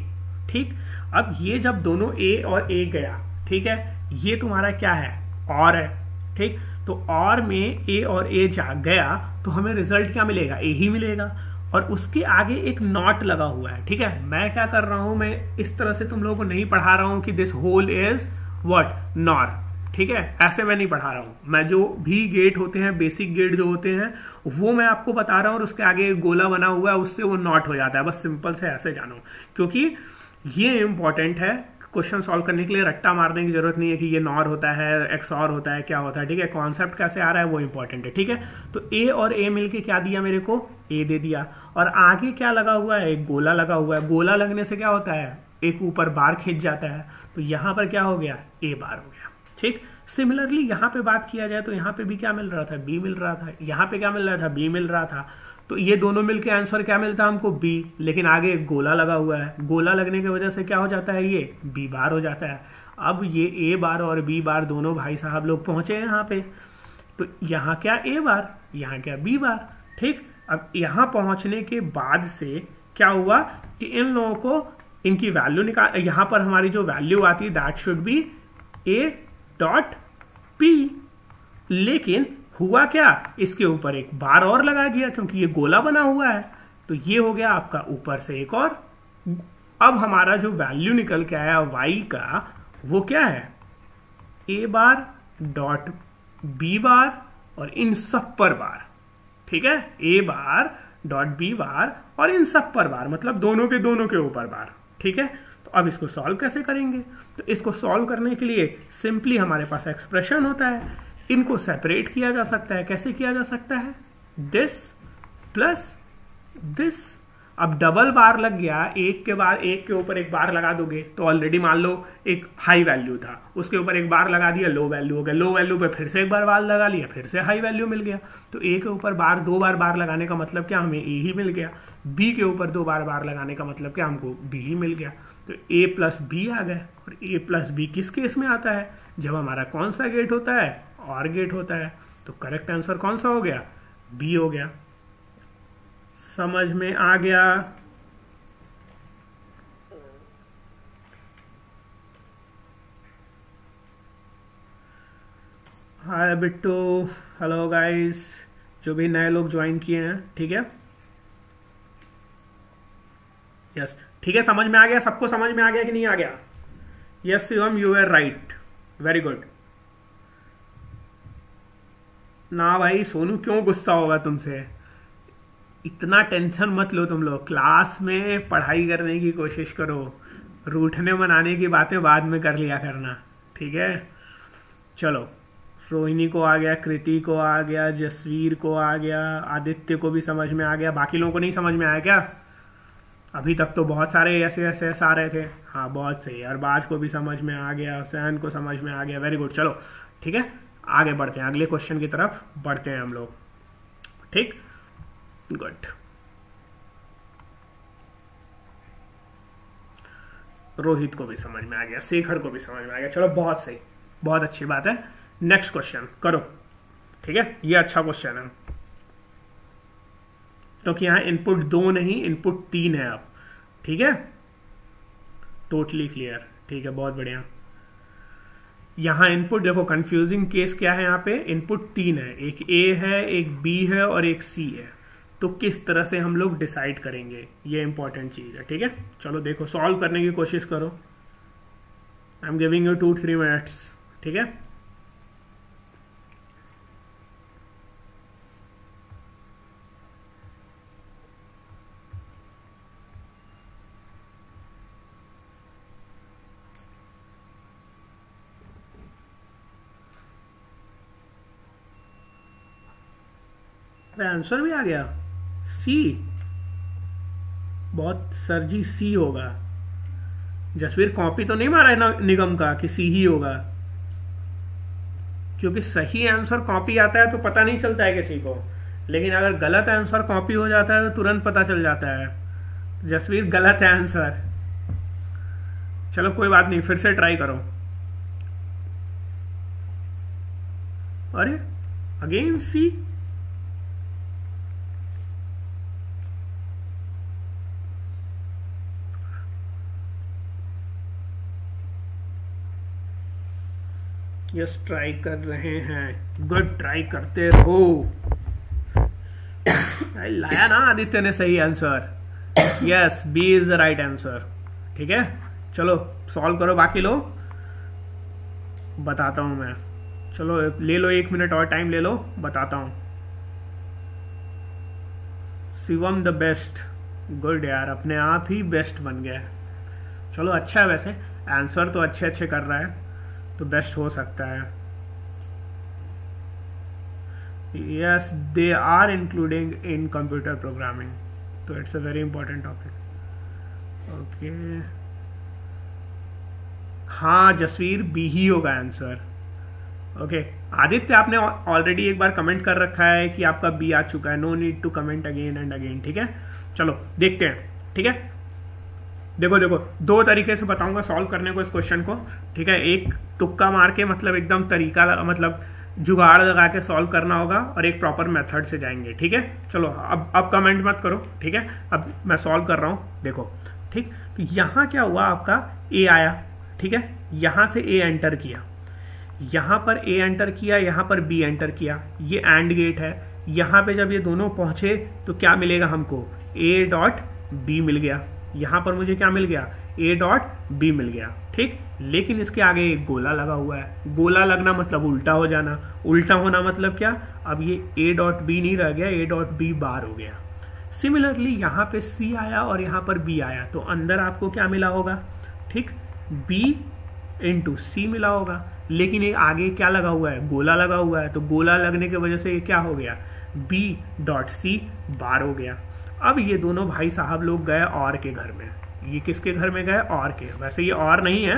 ठीक, अब ये जब दोनों ए और ए गया, ठीक है, ये तुम्हारा क्या है और है। ठीक, तो और में ए और ए जा गया तो हमें रिजल्ट क्या मिलेगा, ए ही मिलेगा, और उसके आगे एक नॉट लगा हुआ है। ठीक है, मैं क्या कर रहा हूं, मैं इस तरह से तुम लोगों को नहीं पढ़ा रहा हूं कि this whole is what nor. ठीक है, ऐसे मैं नहीं पढ़ा रहा हूं, मैं जो भी गेट होते हैं, बेसिक गेट जो होते हैं वो मैं आपको बता रहा हूं, और उसके आगे एक गोला बना हुआ है उससे वो नॉट हो जाता है। बस सिंपल से ऐसे जानो, क्योंकि ये इंपॉर्टेंट है। क्वेश्चन सॉल्व करने के लिए रट्टा मारने की जरूरत नहीं है कि ये नॉर होता है, एक्स और होता है, क्या होता है। ठीक है, कॉन्सेप्ट कैसे आ रहा है वो इंपॉर्टेंट है। ठीक है, तो ए और ए मिलके क्या दिया मेरे को, ए दे दिया, और आगे क्या लगा हुआ है, एक गोला लगा हुआ है। गोला लगने से क्या होता है, एक ऊपर बार खींच जाता है, तो यहां पर क्या हो गया, ए बार हो गया। ठीक, सिमिलरली यहाँ पे बात किया जाए तो यहाँ पे भी क्या मिल रहा था, बी मिल रहा था, यहाँ पे क्या मिल रहा था, बी मिल रहा था। तो ये दोनों मिलके आंसर क्या मिलता है हमको बी, लेकिन आगे एक गोला लगा हुआ है, गोला लगने की वजह से क्या हो जाता है, ये बी बार हो जाता है। अब ये ए बार और बी बार दोनों भाई साहब लोग पहुंचे हैं यहाँ पे, तो यहाँ क्या ए बार, यहाँ क्या बी बार। ठीक, अब यहाँ पहुंचने के बाद से क्या हुआ कि इन लोगों को इनकी वैल्यू निकाल, यहाँ पर हमारी जो वैल्यू आती है that should be A dot P, लेकिन हुआ क्या, इसके ऊपर एक बार और लगा दिया क्योंकि ये गोला बना हुआ है, तो ये हो गया आपका ऊपर से एक और। अब हमारा जो वैल्यू निकल के आया y का वो क्या है, a बार डॉट b बार और इन सब पर बार। ठीक है, a बार डॉट b बार और इन सब पर बार, मतलब दोनों के ऊपर बार। ठीक है, तो अब इसको सॉल्व कैसे करेंगे, तो इसको सॉल्व करने के लिए सिंपली हमारे पास एक्सप्रेशन होता है, इनको सेपरेट किया जा सकता है। कैसे किया जा सकता है, दिस प्लस दिस। अब डबल बार लग गया, एक के बाद एक के ऊपर एक बार लगा दोगे तो ऑलरेडी मान लो एक हाई वैल्यू था, उसके ऊपर एक बार लगा दिया, लो वैल्यू हो गया, लो वैल्यू पे फिर से एक बार लगा लिया, फिर से हाई वैल्यू मिल गया। तो ए के ऊपर बार दो बार लगाने का मतलब क्या, हमें ए ही मिल गया। बी के ऊपर दो बार लगाने का मतलब क्या, हमको बी ही मिल गया। तो ए प्लस बी आ गए, और ए प्लस बी किस केस में आता है, जब हमारा कौन सा गेट होता है, और गेट होता है। तो करेक्ट आंसर कौन सा हो गया, बी हो गया। समझ में आ गया। हाय बिट्टू, हेलो गाइस, जो भी नए लोग ज्वाइन किए हैं। ठीक है, यस ठीक है, समझ में आ गया, सबको समझ में आ गया कि नहीं आ गया। Yes Shivam, you are right, very good. ना भाई सोनू, क्यों गुस्सा होगा तुमसे, इतना टेंशन मत लो तुम लोग, क्लास में पढ़ाई करने की कोशिश करो, रूठने मनाने की बातें बाद में कर लिया करना। ठीक है, चलो रोहिणी को आ गया, कृति को आ गया, जसवीर को आ गया, आदित्य को भी समझ में आ गया। बाकी लोगों को नहीं समझ में आया क्या, अभी तक तो बहुत सारे ऐसे आ रहे थे। हाँ बहुत सही, अरबाज को भी समझ में आ गया, सैन को समझ में आ गया, वेरी गुड। चलो ठीक है, आगे बढ़ते हैं, अगले क्वेश्चन की तरफ बढ़ते हैं हम लोग। ठीक, गुड। रोहित को भी समझ में आ गया, शेखर को भी समझ में आ गया, चलो बहुत सही, बहुत अच्छी बात है। नेक्स्ट क्वेश्चन करो। ठीक है, ये अच्छा क्वेश्चन है क्योंकि यहां इनपुट 2 नहीं, इनपुट 3 है अब। ठीक है, टोटली क्लियर। ठीक है, बहुत बढ़िया। यहां इनपुट देखो, कंफ्यूजिंग केस क्या है, यहाँ पे इनपुट 3 है, एक ए है, एक बी है और एक सी है। तो किस तरह से हम लोग डिसाइड करेंगे, ये इंपॉर्टेंट चीज है। ठीक है, चलो देखो सॉल्व करने की कोशिश करो। I am giving you 2-3 minutes. ठीक है, आंसर भी आ गया, सी। बहुत सर जी सी होगा। जसवीर कॉपी तो नहीं मारा है निगम का कि सी ही होगा, क्योंकि सही आंसर कॉपी आता है तो पता नहीं चलता है किसी को, लेकिन अगर गलत आंसर कॉपी हो जाता है तो तुरंत पता चल जाता है। जसवीर गलत है आंसर। चलो कोई बात नहीं, फिर से ट्राई करो। अरे अगेन सी, यस ट्राई कर रहे हैं, गुड, ट्राई करते रहो। लाया ना आदित्य ने सही answer, yes B is the right answer. ठीक है, चलो सॉल्व करो, बाकी लो बताता हूं मैं। चलो ले लो 1 मिनट और टाइम ले लो, बताता हूं। शिवम द बेस्ट, गुड यार, अपने आप ही बेस्ट बन गया। चलो अच्छा है, वैसे आंसर तो अच्छे अच्छे कर रहा है तो बेस्ट हो सकता है। Yes they are including in computer programming, तो it's a very important topic. Okay हाँ जसवीर, बी ही होगा आंसर। ओके आदित्य, आपने ऑलरेडी एक बार कमेंट कर रखा है कि आपका बी आ चुका है, no need to comment again and again, ठीक है। चलो देखते हैं, ठीक है। देखो देखो, दो तरीके से बताऊंगा सॉल्व करने को इस क्वेश्चन को, ठीक है। एक तुक्का मार के, मतलब एकदम तरीका, मतलब जुगाड़ लगा के सॉल्व करना होगा, और एक प्रॉपर मेथड से जाएंगे, ठीक है। चलो अब कमेंट मत करो, ठीक है। अब मैं सॉल्व कर रहा हूं, देखो, ठीक। तो यहाँ क्या हुआ, आपका ए आया, ठीक है। यहां से ए एंटर किया, यहां पर ए एंटर किया, यहां पर बी एंटर किया, ये एंड गेट है। यहां पे जब ये दोनों पहुंचे तो क्या मिलेगा हमको, ए डॉट बी मिल गया। यहां पर मुझे क्या मिल गया, ए डॉट बी मिल गया, ठीक। लेकिन इसके आगे एक गोला लगा हुआ है। गोला लगना मतलब उल्टा हो जाना, उल्टा होना मतलब क्या, अब ये ए डॉट बी नहीं रह गया, ए डॉट बी बार हो गया। सिमिलरली यहाँ पे सी आया और यहाँ पर बी आया, तो अंदर आपको क्या मिला होगा, ठीक, बी इंटू सी मिला होगा। लेकिन ये आगे क्या लगा हुआ है, गोला लगा हुआ है, तो गोला लगने की वजह से ये क्या हो गया, बी डॉट सी बार हो गया। अब ये दोनों भाई साहब लोग गए और के घर में। ये किसके घर में गए, और के। वैसे ये और नहीं है,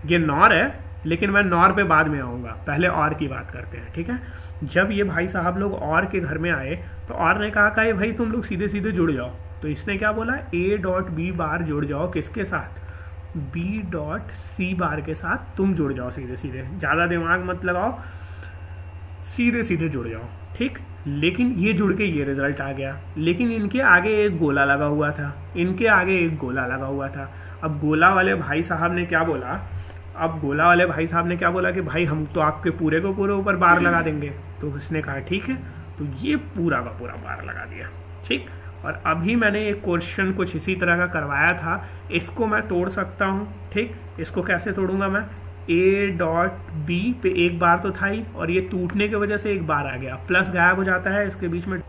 ये नॉर है, लेकिन मैं नॉर पे बाद में आऊंगा, पहले और की बात करते हैं, ठीक है। जब ये भाई साहब लोग और के घर में आए तो और ने कहा कि भाई तुम लोग सीधे सीधे जुड़ जाओ। तो इसने क्या बोला, ए डॉट बी बार जुड़ जाओ, किसके साथ, बी डॉट सी बार के साथ तुम जुड़ जाओ सीधे सीधे, ज्यादा दिमाग मत लगाओ, सीधे सीधे जुड़ जाओ, ठीक। लेकिन ये जुड़ के ये रिजल्ट आ गया, लेकिन इनके आगे एक गोला लगा हुआ था, इनके आगे एक गोला लगा हुआ था। अब गोला वाले भाई साहब ने क्या बोला, अब गोला वाले भाई साहब ने क्या बोला कि भाई हम तो आपके पूरे को पूरे ऊपर बार लगा देंगे। तो उसने कहा ठीक है, तो ये पूरा का पूरा बार लगा दिया, ठीक। और अभी मैंने एक क्वेश्चन कुछ इसी तरह का करवाया था, इसको मैं तोड़ सकता हूँ, ठीक। इसको कैसे तोड़ूंगा मैं, ए डॉट बी पे एक बार तो था ही, और ये टूटने की वजह से एक बार आ गया, प्लस गायब हो जाता है इसके बीच में।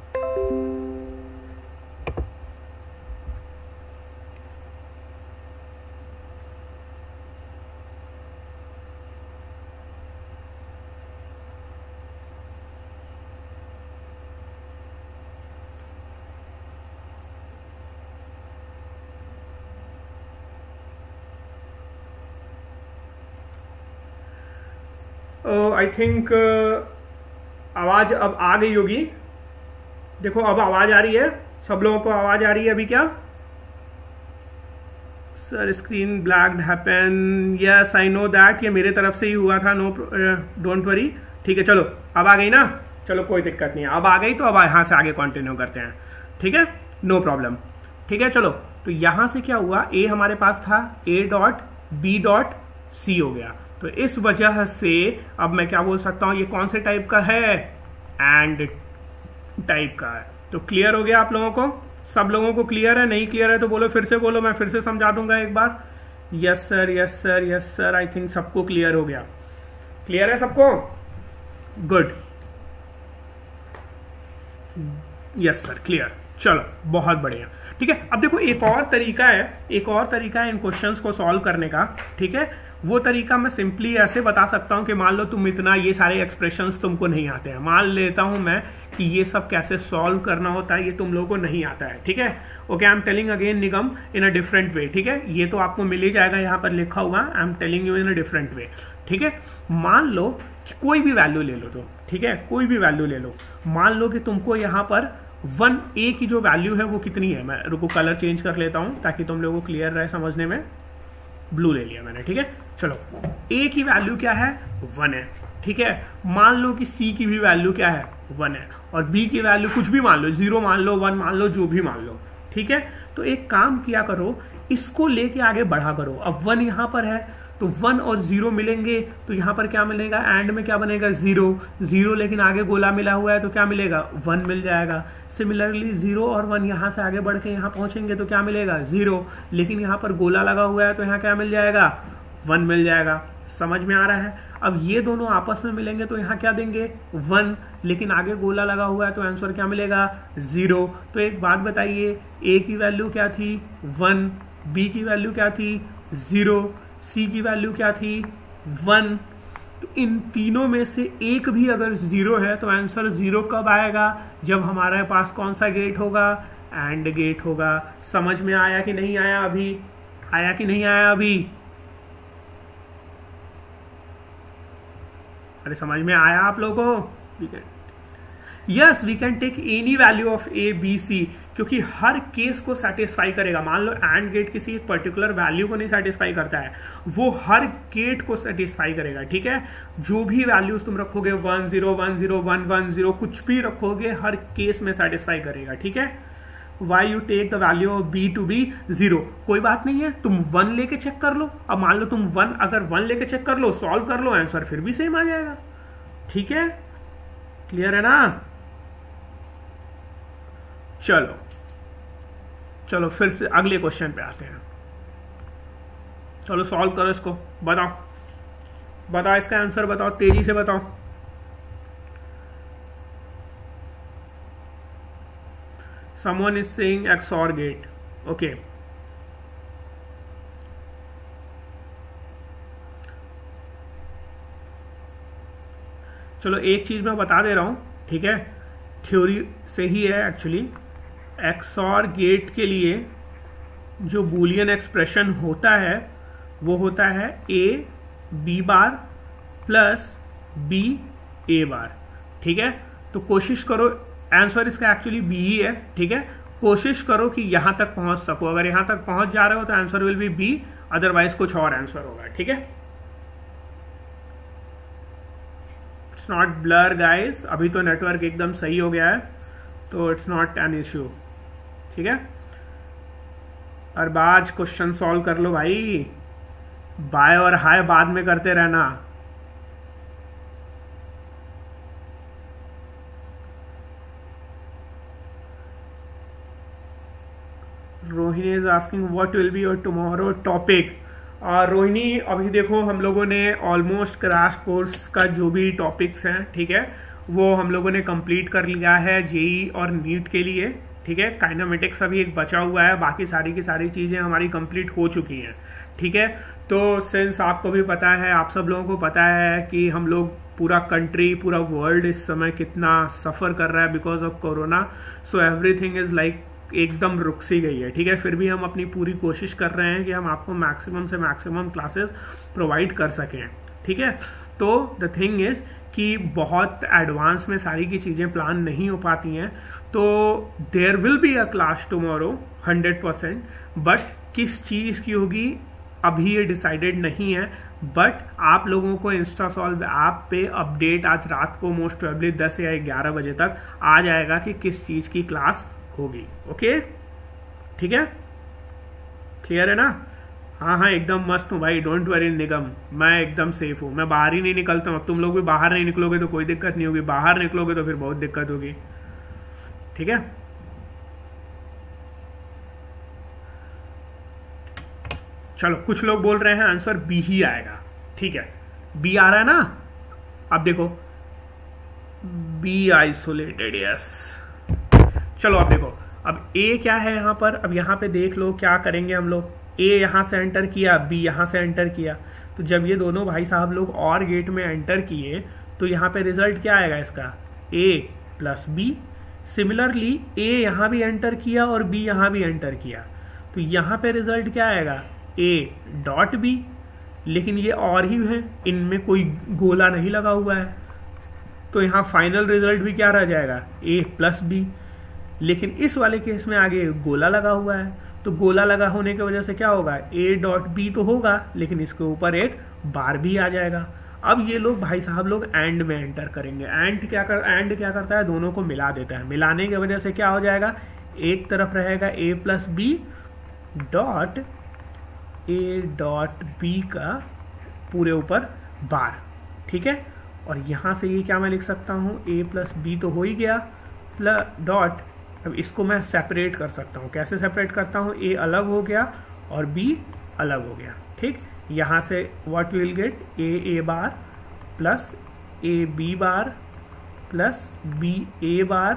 आई थिंक आवाज अब आ गई होगी। देखो अब आवाज आ रही है, सब लोगों को आवाज आ रही है अभी क्या, sir screen black happen, yes I know that, ये मेरे तरफ से ही हुआ था, नो डोंट वरी, ठीक है। चलो अब आ गई ना, चलो कोई दिक्कत नहीं, अब आ गई तो अब यहां से आगे कंटिन्यू करते हैं, ठीक है, नो प्रॉब्लम, ठीक है। चलो तो यहां से क्या हुआ, ए हमारे पास था, A dot B dot C हो गया, तो इस वजह से अब मैं क्या बोल सकता हूं, ये कौन से टाइप का है, एंड टाइप का है। तो क्लियर हो गया आप लोगों को, सब लोगों को क्लियर है, नहीं क्लियर है तो बोलो, फिर से बोलो, मैं फिर से समझा दूंगा एक बार। Yes sir, yes sir, yes sir, I think सबको क्लियर हो गया, क्लियर है सबको, गुड, यस सर क्लियर, चलो बहुत बढ़िया, ठीक है। अब देखो एक और तरीका है, एक और तरीका है इन क्वेश्चंस को सॉल्व करने का, ठीक है। वो तरीका मैं सिंपली ऐसे बता सकता हूं कि मान लो तुम इतना ये सारे एक्सप्रेशंस तुमको नहीं आते हैं, मान लेता हूं मैं कि ये सब कैसे सॉल्व करना होता है ये तुम लोगों को नहीं आता है, ठीक है। Okay, I am telling again Nigam in a different way, ठीक है। ये तो आपको मिल ही जाएगा, यहाँ पर लिखा हुआ, I am telling you in a different way, ठीक है। मान लो कि कोई भी वैल्यू ले लो, तो ठीक है, कोई भी वैल्यू ले लो, मान लो कि तुमको यहाँ पर 1a की जो वैल्यू है वो कितनी है, मैं रुको कलर चेंज कर लेता हूं ताकि तुम लोगों को क्लियर रहे समझने में, ब्लू ले लिया मैंने, ठीक है। चलो a की वैल्यू क्या है, 1 है, ठीक है। मान लो कि c की भी वैल्यू क्या है, 1 है, और b की वैल्यू कुछ भी मान लो, 0 मान लो, 1 मान लो, जो भी मान लो, ठीक है। तो एक काम किया करो, इसको लेके आगे बढ़ा करो। अब 1 यहाँ पर है तो 1 और 0 मिलेंगे, तो यहाँ पर क्या मिलेगा, एंड में क्या बनेगा, 0 0, लेकिन आगे गोला मिला हुआ है तो क्या मिलेगा, 1 मिल जाएगा। सिमिलरली 0 और 1 यहाँ से आगे बढ़ के यहाँ पहुंचेंगे तो क्या मिलेगा, 0, लेकिन यहाँ पर गोला लगा हुआ है तो यहाँ क्या मिल जाएगा, 1 मिल जाएगा। समझ में आ रहा है। अब ये दोनों आपस में मिलेंगे तो यहाँ क्या देंगे, 1, लेकिन आगे गोला लगा हुआ है तो आंसर क्या मिलेगा, 0। तो एक बात बताइए, a की वैल्यू क्या थी, 1, b की वैल्यू क्या थी, 0, c की वैल्यू क्या थी, 1। तो इन तीनों में से एक भी अगर 0 है तो आंसर 0 कब आएगा, जब हमारे पास कौन सा गेट होगा, एंड गेट होगा। समझ में आया कि नहीं आया, अभी आया कि नहीं आया, अभी अरे समझ में आया आप लोगों को? Yes we can take any value of A B C, क्योंकि हर केस को सेटिस्फाई करेगा। मान लो एंड गेट किसी एक पर्टिकुलर वैल्यू को नहीं सेटिस्फाई करता है, वो हर गेट को सेटिस्फाई करेगा। ठीक है, जो भी वैल्यूज तुम रखोगे 1 0 1 0 1 1 0 कुछ भी रखोगे हर केस में सेटिस्फाई करेगा। ठीक है, why you take the value of B to be 0, कोई बात नहीं है, तुम 1 लेके चेक कर लो। अब मान लो तुम 1 अगर 1 लेके चेक कर लो, सॉल्व कर लो, आंसर फिर भी सेम आ जाएगा। ठीक है, क्लियर है ना? चलो चलो फिर से अगले क्वेश्चन पे आते हैं। चलो सॉल्व करो इसको, बताओ इसका आंसर बताओ, तेजी से बताओ। Someone is saying XOR gate. Okay. चलो एक चीज मैं बता दे रहा हूं, ठीक है, थ्योरी से ही है एक्चुअली। XOR गेट के लिए जो बूलियन एक्सप्रेशन होता है वो होता है A B bar plus B A बार। ठीक है, तो कोशिश करो, आंसर इसका एक्चुअली बी ही है। ठीक है, कोशिश करो कि यहां तक पहुंच सको। अगर यहां तक पहुंच जा रहे हो तो answer will be B, otherwise कुछ और आंसर होगा। ठीक है, इट्स नॉट ब्लर गाइस, अभी तो नेटवर्क एकदम सही हो गया है, तो इट्स नॉट एन इश्यू। ठीक है, अरबाज क्वेश्चन सॉल्व कर लो भाई, बाय और हाय बाद में करते रहना। Rohini is asking what will be your tomorrow topic. और रोहिणी अभी देखो हम लोगों ने ऑलमोस्ट क्रैश कोर्स का जो भी टॉपिक्स हैं, ठीक है, वो हम लोगों ने कंप्लीट कर लिया है जेई और नीट के लिए। ठीक है, काइनेमेटिक्स अभी एक बचा हुआ है, बाकी सारी की सारी चीज़ें हमारी कंप्लीट हो चुकी हैं। ठीक है, तो सिंस आपको भी पता है, आप सब लोगों को पता है कि हम लोग पूरा कंट्री, पूरा वर्ल्ड इस समय कितना सफ़र कर रहा है because of corona. So everything is like एकदम रुक सी गई है। ठीक है, फिर भी हम अपनी पूरी कोशिश कर रहे हैं कि हम आपको मैक्सिमम से मैक्सिमम क्लासेस प्रोवाइड कर सकें। ठीक है, तो द थिंग इज़ कि बहुत एडवांस में सारी की चीज़ें प्लान नहीं हो पाती हैं, तो there will be a class tomorrow 100%, but किस चीज़ की होगी अभी ये डिसाइडेड नहीं है। बट आप लोगों को इंस्टा सॉल्व ऐप पे अपडेट आज रात को मोस्ट प्रोबेबली 10 या 11 बजे तक आ जाएगा कि किस चीज़ की क्लास होगी। ओके, ठीक है, क्लियर है ना? हाँ हाँ एकदम मस्त हूँ भाई, डोंट वरी निगम, मैं एकदम सेफ हूँ, मैं बाहर ही नहीं निकलता हूँ। तुम लोग भी बाहर नहीं निकलोगे तो कोई दिक्कत नहीं होगी, बाहर निकलोगे तो फिर बहुत दिक्कत होगी। ठीक है, चलो कुछ लोग बोल रहे हैं आंसर बी ही आएगा। ठीक है, बी आ रहा है ना? अब देखो बी आइसोलेटेड, यस। चलो अब देखो, अब ए क्या है यहाँ पर, अब यहाँ पे देख लो क्या करेंगे हम लोग। ए यहाँ से एंटर किया, बी यहाँ से एंटर किया, तो जब ये दोनों भाई साहब लोग और गेट में एंटर किए तो यहाँ पे रिजल्ट क्या आएगा इसका, ए प्लस बी। सिमिलरली ए यहाँ भी एंटर किया और बी यहाँ भी एंटर किया, तो यहाँ पे रिजल्ट क्या आएगा, ए डॉट बी। लेकिन ये और ही है, इनमें कोई गोला नहीं लगा हुआ है, तो यहाँ फाइनल रिजल्ट भी क्या रह जाएगा, ए प्लस बी। लेकिन इस वाले केस में आगे गोला लगा हुआ है, तो गोला लगा होने की वजह से क्या होगा, ए डॉट बी तो होगा, लेकिन इसके ऊपर एक बार भी आ जाएगा। अब ये लोग भाई साहब लोग एंड में एंटर करेंगे। एंड क्या करता है, दोनों को मिला देता है। मिलाने की वजह से क्या हो जाएगा, एक तरफ रहेगा A plus B dot A dot B का पूरे ऊपर बार। ठीक है, और यहां से ये क्या मैं लिख सकता हूं, ए प्लस बी तो हो ही गया प्लस डॉट। अब इसको मैं सेपरेट कर सकता हूँ, कैसे सेपरेट करता हूँ, ए अलग हो गया और बी अलग हो गया। ठीक, यहाँ से what will get, A bar plus A B bar plus B A bar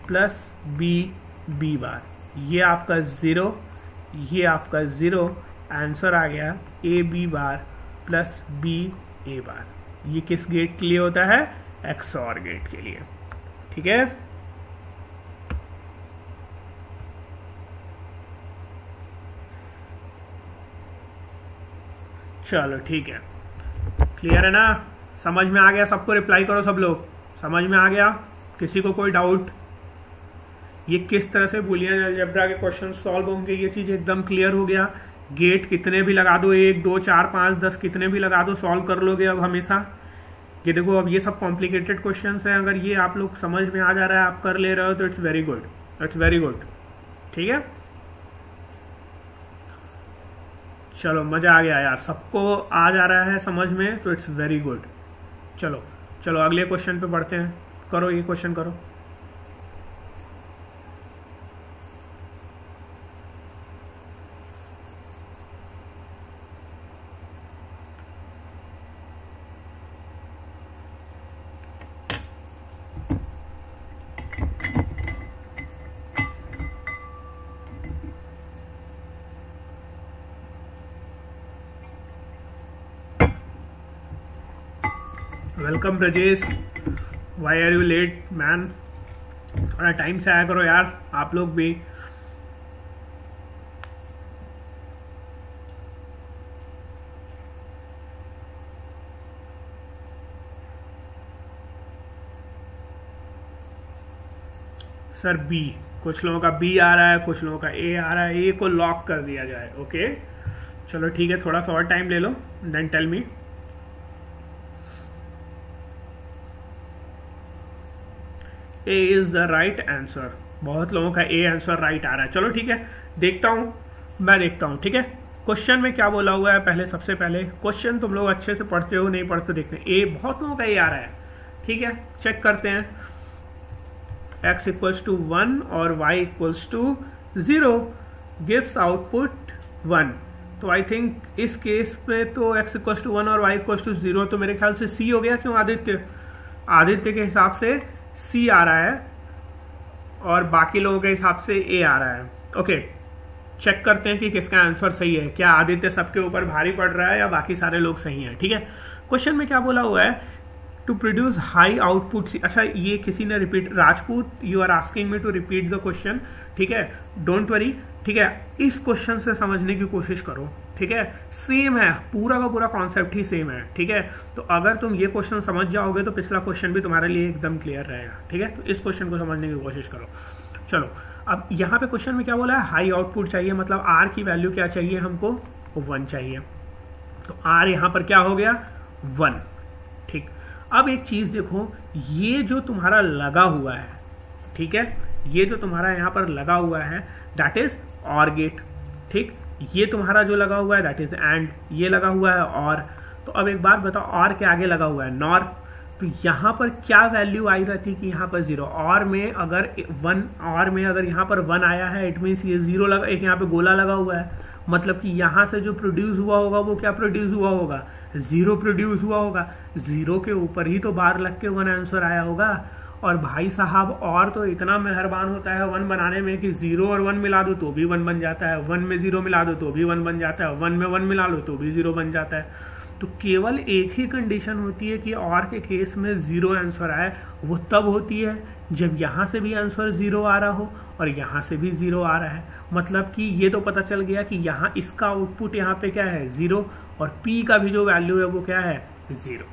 plus B B bar. ये आपका 0, ये आपका 0, आंसर आ गया A B bar plus B A bar. ये किस गेट के लिए होता है, एक्सऑर गेट के लिए। ठीक है, चलो ठीक है, क्लियर है ना? समझ में आ गया सबको? रिप्लाई करो सब लोग, समझ में आ गया? किसी को कोई डाउट? ये किस तरह से बूलियन अलजेब्रा के क्वेश्चन सॉल्व होंगे ये चीज एकदम क्लियर हो गया। गेट कितने भी लगा दो, 1 2 4 5 10 कितने भी लगा दो, सॉल्व कर लोगे अब हमेशा। ये देखो अब ये सब कॉम्प्लिकेटेड क्वेश्चंस हैं, अगर ये आप लोग समझ में आ जा रहा है, आप कर ले रहे हो तो it's very good, it's very good. ठीक है, चलो मजा आ गया यार, सबको आ जा रहा है समझ में तो इट्स वेरी गुड। चलो चलो अगले क्वेश्चन पे बढ़ते हैं, करो ये क्वेश्चन करो। Welcome Brajesh, why are you late man? थोड़ा टाइम से आया करो यार आप लोग भी। सर बी, कुछ लोगों का बी आ रहा है, कुछ लोगों का ए आ रहा है, ए को लॉक कर दिया जाए। ओके चलो ठीक है, थोड़ा सा और टाइम ले लो, then tell me. A is the right answer, बहुत लोगों का ए आंसर राइट आ रहा है। चलो ठीक है, देखता हूं, मैं देखता हूं। ठीक है, क्वेश्चन में क्या बोला हुआ है पहले, सबसे पहले क्वेश्चन तुम लोग अच्छे से पढ़ते हो नहीं पढ़ते देखते हैं। ए, बहुत लोगों का ए आ रहा है। ठीक है, चेक करते हैं। x इक्वल्स टू 1 और y equals to 0 gives output 1। तो आई थिंक इस केस में तो x इक्वल्स टू 1 और y इक्वल्स टू 0 तो मेरे ख्याल से c हो गया। क्यों? आदित्य के हिसाब से C आ रहा है और बाकी लोगों के हिसाब से A आ रहा है। ओके, चेक करते हैं कि किसका आंसर सही है। क्या आदित्य सबके ऊपर भारी पड़ रहा है या बाकी सारे लोग सही हैं? ठीक है, क्वेश्चन में क्या बोला हुआ है, टू प्रोड्यूस हाई आउटपुट। अच्छा, ये किसी ने repeat, Rajput, you are asking me to repeat the question. ठीक है, डोंट वरी। ठीक है, इस क्वेश्चन से समझने की कोशिश करो। ठीक है, सेम है, पूरा का पूरा कॉन्सेप्ट ही सेम है। ठीक है, तो अगर तुम ये क्वेश्चन समझ जाओगे तो पिछला क्वेश्चन भी तुम्हारे लिए एकदम क्लियर रहेगा। ठीक है, तो इस क्वेश्चन को समझने की कोशिश करो। चलो, अब यहाँ पे क्वेश्चन में क्या बोला है, हाई आउटपुट चाहिए, मतलब आर की वैल्यू क्या चाहिए हमको, 1 चाहिए। तो आर यहाँ पर क्या हो गया, 1। ठीक, अब एक चीज देखो, ये जो तुम्हारा लगा हुआ है, ठीक है, ये जो तुम्हारा यहाँ पर लगा हुआ है दैट इज ऑर गेट। ठीक, ये तुम्हारा जो लगा हुआ है दैट इज एंड, ये लगा हुआ है और। तो अब एक बात बताओ, और के आगे लगा हुआ है नॉर। तो यहाँ पर क्या वैल्यू आई रहती कि यहाँ पर 0, और में अगर 1, और में अगर यहाँ पर 1 आया है इट मीन्स ये 0 लगा, एक यहाँ पे गोला लगा हुआ है, मतलब कि यहाँ से जो प्रोड्यूस हुआ होगा वो क्या प्रोड्यूस हुआ होगा, 0 प्रोड्यूस हुआ होगा। 0 के ऊपर ही तो बार लग के 1 आंसर आया होगा। और भाई साहब और तो इतना मेहरबान होता है 1 बनाने में कि 0 और 1 मिला दो तो भी 1 बन जाता है, 1 में 0 मिला दो तो भी 1 बन जाता है, 1 में 1 मिला लो तो भी 0 बन जाता है। तो केवल एक ही कंडीशन होती है कि और के केस में 0 आंसर आए, वो तब होती है जब यहाँ से भी आंसर 0 आ रहा हो और यहाँ से भी 0 आ रहा है। मतलब कि ये तो पता चल गया कि यहाँ इसका आउटपुट यहाँ पे क्या है 0 और P का भी जो वैल्यू है वो क्या है 0।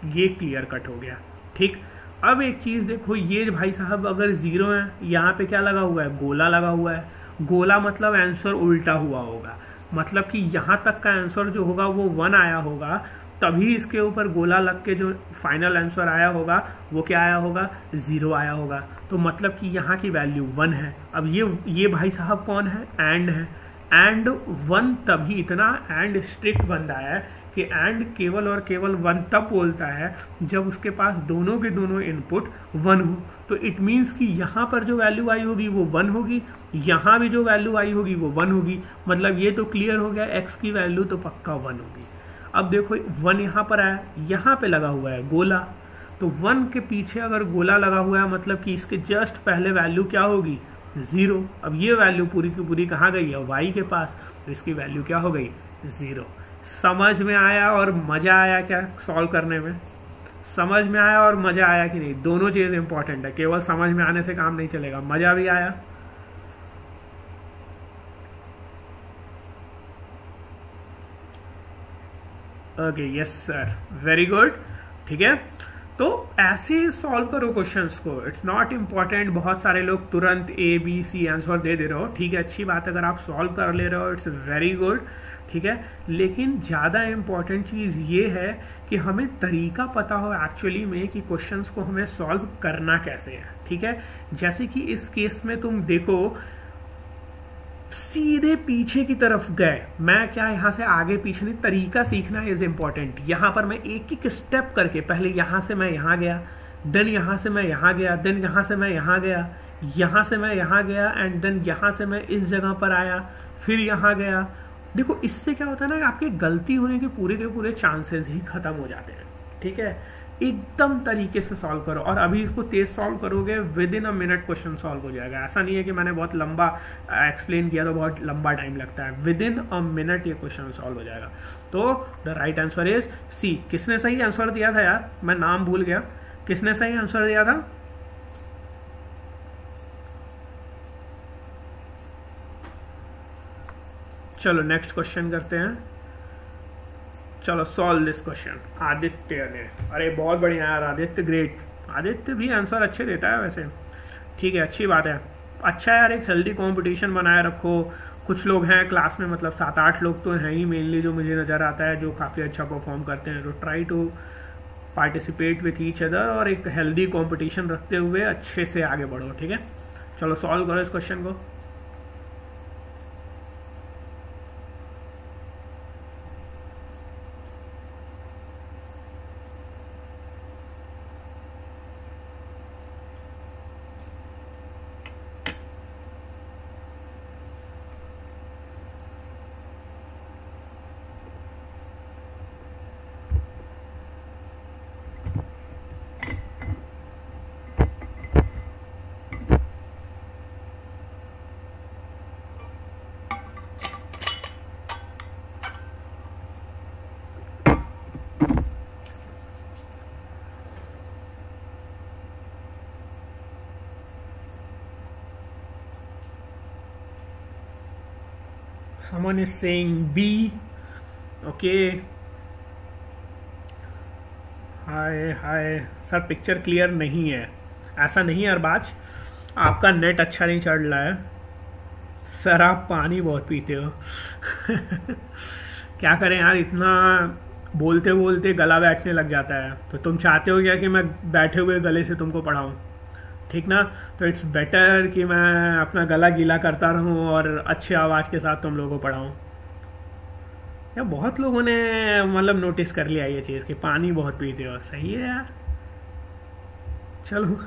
ये क्लियर कट हो गया। ठीक, अब एक चीज देखो, ये भाई साहब अगर 0 है, यहाँ पे क्या लगा हुआ है, गोला लगा हुआ है। गोला मतलब आंसर उल्टा हुआ होगा, मतलब कि यहाँ तक का आंसर जो होगा वो 1 आया होगा, तभी इसके ऊपर गोला लग के जो फाइनल आंसर आया होगा वो क्या आया होगा, 0 आया होगा। तो मतलब कि यहाँ की वैल्यू 1 है। अब ये भाई साहब कौन है, एंड है। एंड 1 तभी, इतना एंड स्ट्रिक्ट बंदा है कि एंड केवल और केवल 1 तब बोलता है जब उसके पास दोनों के दोनों इनपुट 1 हो। तो इट मीन्स कि यहाँ पर जो वैल्यू आई होगी वो 1 होगी, यहाँ भी जो वैल्यू आई होगी वो 1 होगी। मतलब ये तो क्लियर हो गया, x की वैल्यू तो पक्का 1 होगी। अब देखो 1 यहाँ पर आया, यहाँ पे लगा हुआ है गोला, तो 1 के पीछे अगर गोला लगा हुआ है मतलब कि इसके जस्ट पहले वैल्यू क्या होगी, 0। अब ये वैल्यू पूरी की पूरी कहाँ गई है, y के पास, तो इसकी वैल्यू क्या हो गई, 0। समझ में आया और मजा आया क्या सॉल्व करने में? समझ में आया और मजा आया कि नहीं? दोनों चीज इंपॉर्टेंट है, केवल समझ में आने से काम नहीं चलेगा, मजा भी आया। Okay, yes sir, very good. ठीक है, तो ऐसे सॉल्व करो क्वेश्चंस को। इट्स नॉट इम्पॉर्टेंट बहुत सारे लोग तुरंत ए बी सी आंसर दे रहे हो, ठीक है, अच्छी बात है, अगर आप सॉल्व कर ले रहे हो इट्स वेरी गुड, ठीक है, लेकिन ज़्यादा इम्पॉर्टेंट चीज़ ये है कि हमें तरीका पता हो एक्चुअली में कि क्वेश्चंस को हमें सॉल्व करना कैसे है, ठीक है। जैसे कि इस केस में तुम देखो सीधे पीछे की तरफ गए, मैं क्या यहाँ से आगे पीछे नहीं, तरीका सीखना इज इम्पॉर्टेंट। यहाँ पर मैं एक एक स्टेप करके, पहले यहाँ से मैं यहाँ गया, देन यहाँ से मैं यहाँ गया, देन यहाँ से मैं यहाँ गया, यहाँ से मैं यहाँ गया, एंड देन यहाँ से मैं इस जगह पर आया, फिर यहाँ गया। देखो इससे क्या होता है ना कि आपके गलती होने के पूरे चांसेस ही खत्म हो जाते हैं, ठीक है। एकदम तरीके से सॉल्व करो, और अभी इसको तेज सॉल्व करोगे with in a minute question solve हो जाएगा। ऐसा नहीं है कि मैंने बहुत लंबा एक्सप्लेन किया तो बहुत लंबा टाइम लगता है, विद इन अ मिनट ये क्वेश्चन सॉल्व हो जाएगा। तो the right answer is C. किसने सही आंसर दिया था यार, मैं नाम भूल गया, किसने सही आंसर दिया था? चलो नेक्स्ट क्वेश्चन करते हैं। चलो सॉल्व दिस क्वेश्चन। आदित्य ने, अरे बहुत बढ़िया यार आदित्य, ग्रेट। आदित्य भी आंसर अच्छे देता है वैसे, ठीक है, अच्छी बात है। अच्छा यार, एक हेल्दी कंपटीशन बनाए रखो। कुछ लोग हैं क्लास में, मतलब 7-8 लोग तो हैं ही मेनली जो मुझे नज़र आता है जो काफ़ी अच्छा परफॉर्म करते हैं, तो try to participate with each other और एक हेल्दी कंपटीशन रखते हुए अच्छे से आगे बढ़ो, ठीक है। चलो सॉल्व करो इस क्वेश्चन को। Someone is saying B. Okay. Hi sir, picture clear नहीं है। ऐसा नहीं है अरबाज, आपका नेट अच्छा नहीं चल रहा है सर, आप पानी बहुत पीते हो। क्या करें यार, इतना बोलते बोलते गला बैठने लग जाता है, तो तुम चाहते हो क्या कि मैं बैठे हुए गले से तुमको पढ़ाऊँ, ठीक ना। तो इट्स बेटर कि मैं अपना गला गीला करता रहूं और अच्छी आवाज़ के साथ तुम लोगों को पढ़ाऊं। या बहुत लोगों ने मतलब नोटिस कर लिया ये चीज़ कि पानी बहुत पीते हो, सही है यार। चलो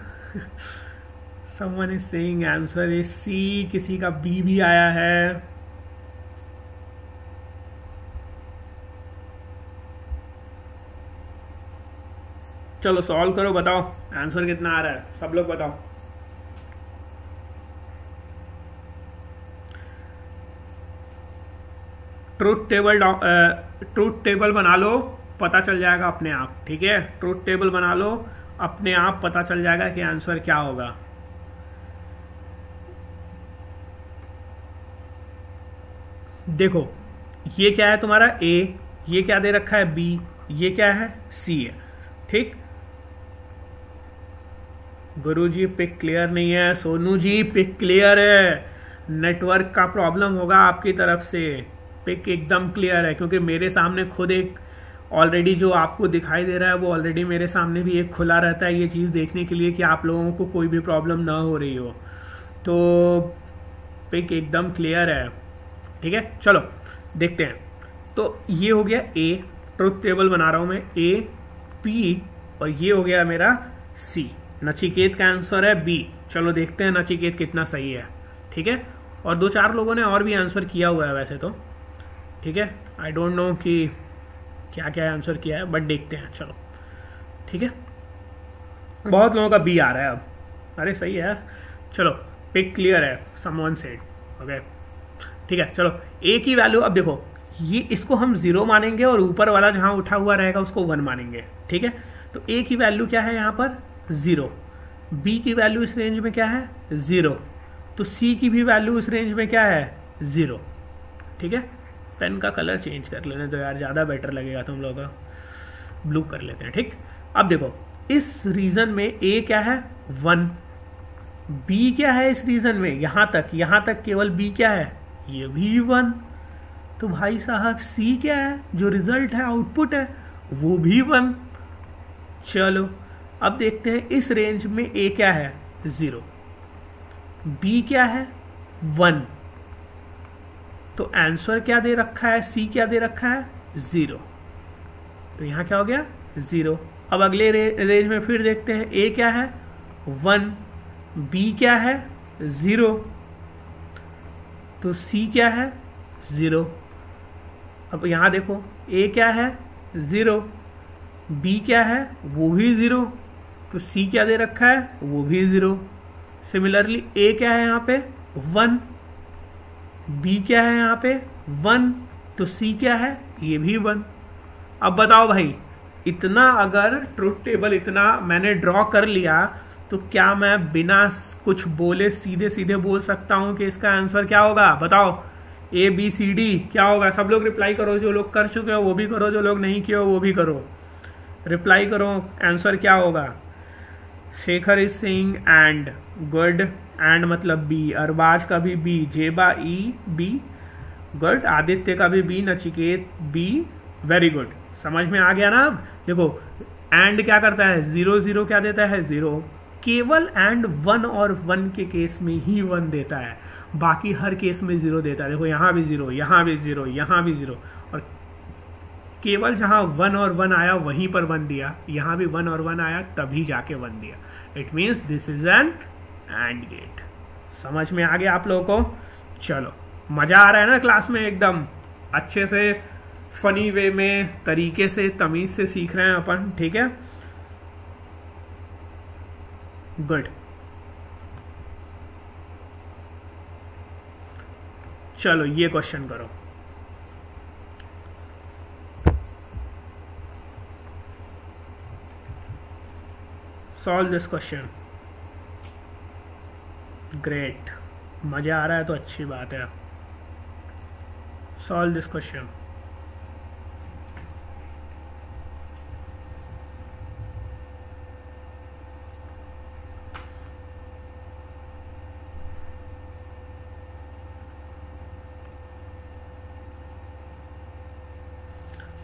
someone is saying answer is C, किसी का बी भी आया है। चलो सॉल्व करो, बताओ आंसर कितना आ रहा है, सब लोग बताओ। ट्रूथ टेबल बना लो, पता चल जाएगा अपने आप, ठीक है। ट्रूथ टेबल बना लो, अपने आप पता चल जाएगा कि आंसर क्या होगा। देखो ये क्या है तुम्हारा ए, ये क्या दे रखा है बी, ये क्या है सी है, ठीक। गुरुजी पिक क्लियर नहीं है, सोनू जी पिक क्लियर है, नेटवर्क का प्रॉब्लम होगा आपकी तरफ से। पिक एकदम क्लियर है, क्योंकि मेरे सामने खुद एक ऑलरेडी जो आपको दिखाई दे रहा है वो ऑलरेडी मेरे सामने भी एक खुला रहता है, ये चीज़ देखने के लिए कि आप लोगों को कोई भी प्रॉब्लम ना हो रही हो। तो पिक एकदम क्लियर है, ठीक है। चलो देखते हैं। तो ये हो गया ए, ट्रुथ टेबल बना रहा हूं मैं, ए पी, और ये हो गया मेरा सी। नचिकेत का आंसर है बी। चलो देखते हैं नचिकेत कितना सही है, ठीक है। और 2-4 लोगों ने और भी आंसर किया हुआ है वैसे तो, ठीक है। आई डोंट नो कि क्या क्या आंसर किया है, बट देखते हैं, चलो ठीक है। बहुत लोगों का बी आ रहा है अब, अरे सही है यार। चलो पिक क्लियर है, समवन सेड, ओके ठीक है। चलो ए की वैल्यू, अब देखो ये इसको हम 0 मानेंगे और ऊपर वाला जहां उठा हुआ रहेगा उसको 1 मानेंगे, ठीक है। तो ए की वैल्यू क्या है यहाँ पर 0, बी की वैल्यू इस रेंज में क्या है 0, तो सी की भी वैल्यू इस रेंज में क्या है 0, ठीक है। पेन का कलर चेंज कर लेने तो यार, ज़्यादा बेटर लगेगा तुम लोगों का, ब्लू कर लेते हैं, ठीक। अब देखो इस रीजन में ए क्या है 1, बी क्या है इस रीजन में यहां तक केवल बी क्या है ये भी 1, तो भाई साहब सी क्या है जो रिजल्ट है आउटपुट है वो भी 1। चलो अब देखते हैं इस रेंज में ए क्या है 0, बी क्या है 1, तो आंसर क्या दे रखा है सी क्या दे रखा है 0, तो यहां क्या हो गया 0। अब अगले रेंज में फिर देखते हैं ए क्या है 1, बी क्या है 0, तो सी क्या है 0। अब यहां देखो ए क्या है 0, बी क्या है वो भी 0, तो सी क्या दे रखा है वो भी 0। सिमिलरली ए क्या है यहाँ पे 1, बी क्या है यहाँ पे 1, तो सी क्या है ये भी 1। अब बताओ भाई इतना अगर ट्रुथ टेबल इतना मैंने ड्रॉ कर लिया तो क्या मैं बिना कुछ बोले सीधे सीधे बोल सकता हूं कि इसका आंसर क्या होगा? बताओ ए बी सी डी क्या होगा? सब लोग रिप्लाई करो, जो लोग कर चुके हो वो भी करो, जो लोग नहीं किए हो वो भी करो, रिप्लाई करो। आंसर क्या होगा? Shekhar is saying and, good, and मतलब बी, अरबाज का भी बी, जेबा ई बी, गुड, आदित्य का भी B, Nachiket B, very good. समझ में आ गया ना? अब देखो एंड क्या करता है 0 0 क्या देता है 0, केवल एंड 1 और 1 के केस में ही 1 देता है, बाकी हर केस में 0 देता है। देखो यहाँ भी 0, यहाँ भी 0, यहाँ भी 0, और केवल जहां 1 और 1 आया वहीं पर 1 दिया, यहां भी 1 और 1 आया तभी जाके 1 दिया। It means this is an and gate. समझ में आ गया आप लोगों को? चलो मजा आ रहा है ना क्लास में? एकदम अच्छे से फनी वे में तरीके से तमीज से सीख रहे हैं अपन, ठीक है? गुड। चलो ये क्वेश्चन करो। Solve this question. ग्रेट, मजा आ रहा है तो अच्छी बात है। Solve this question.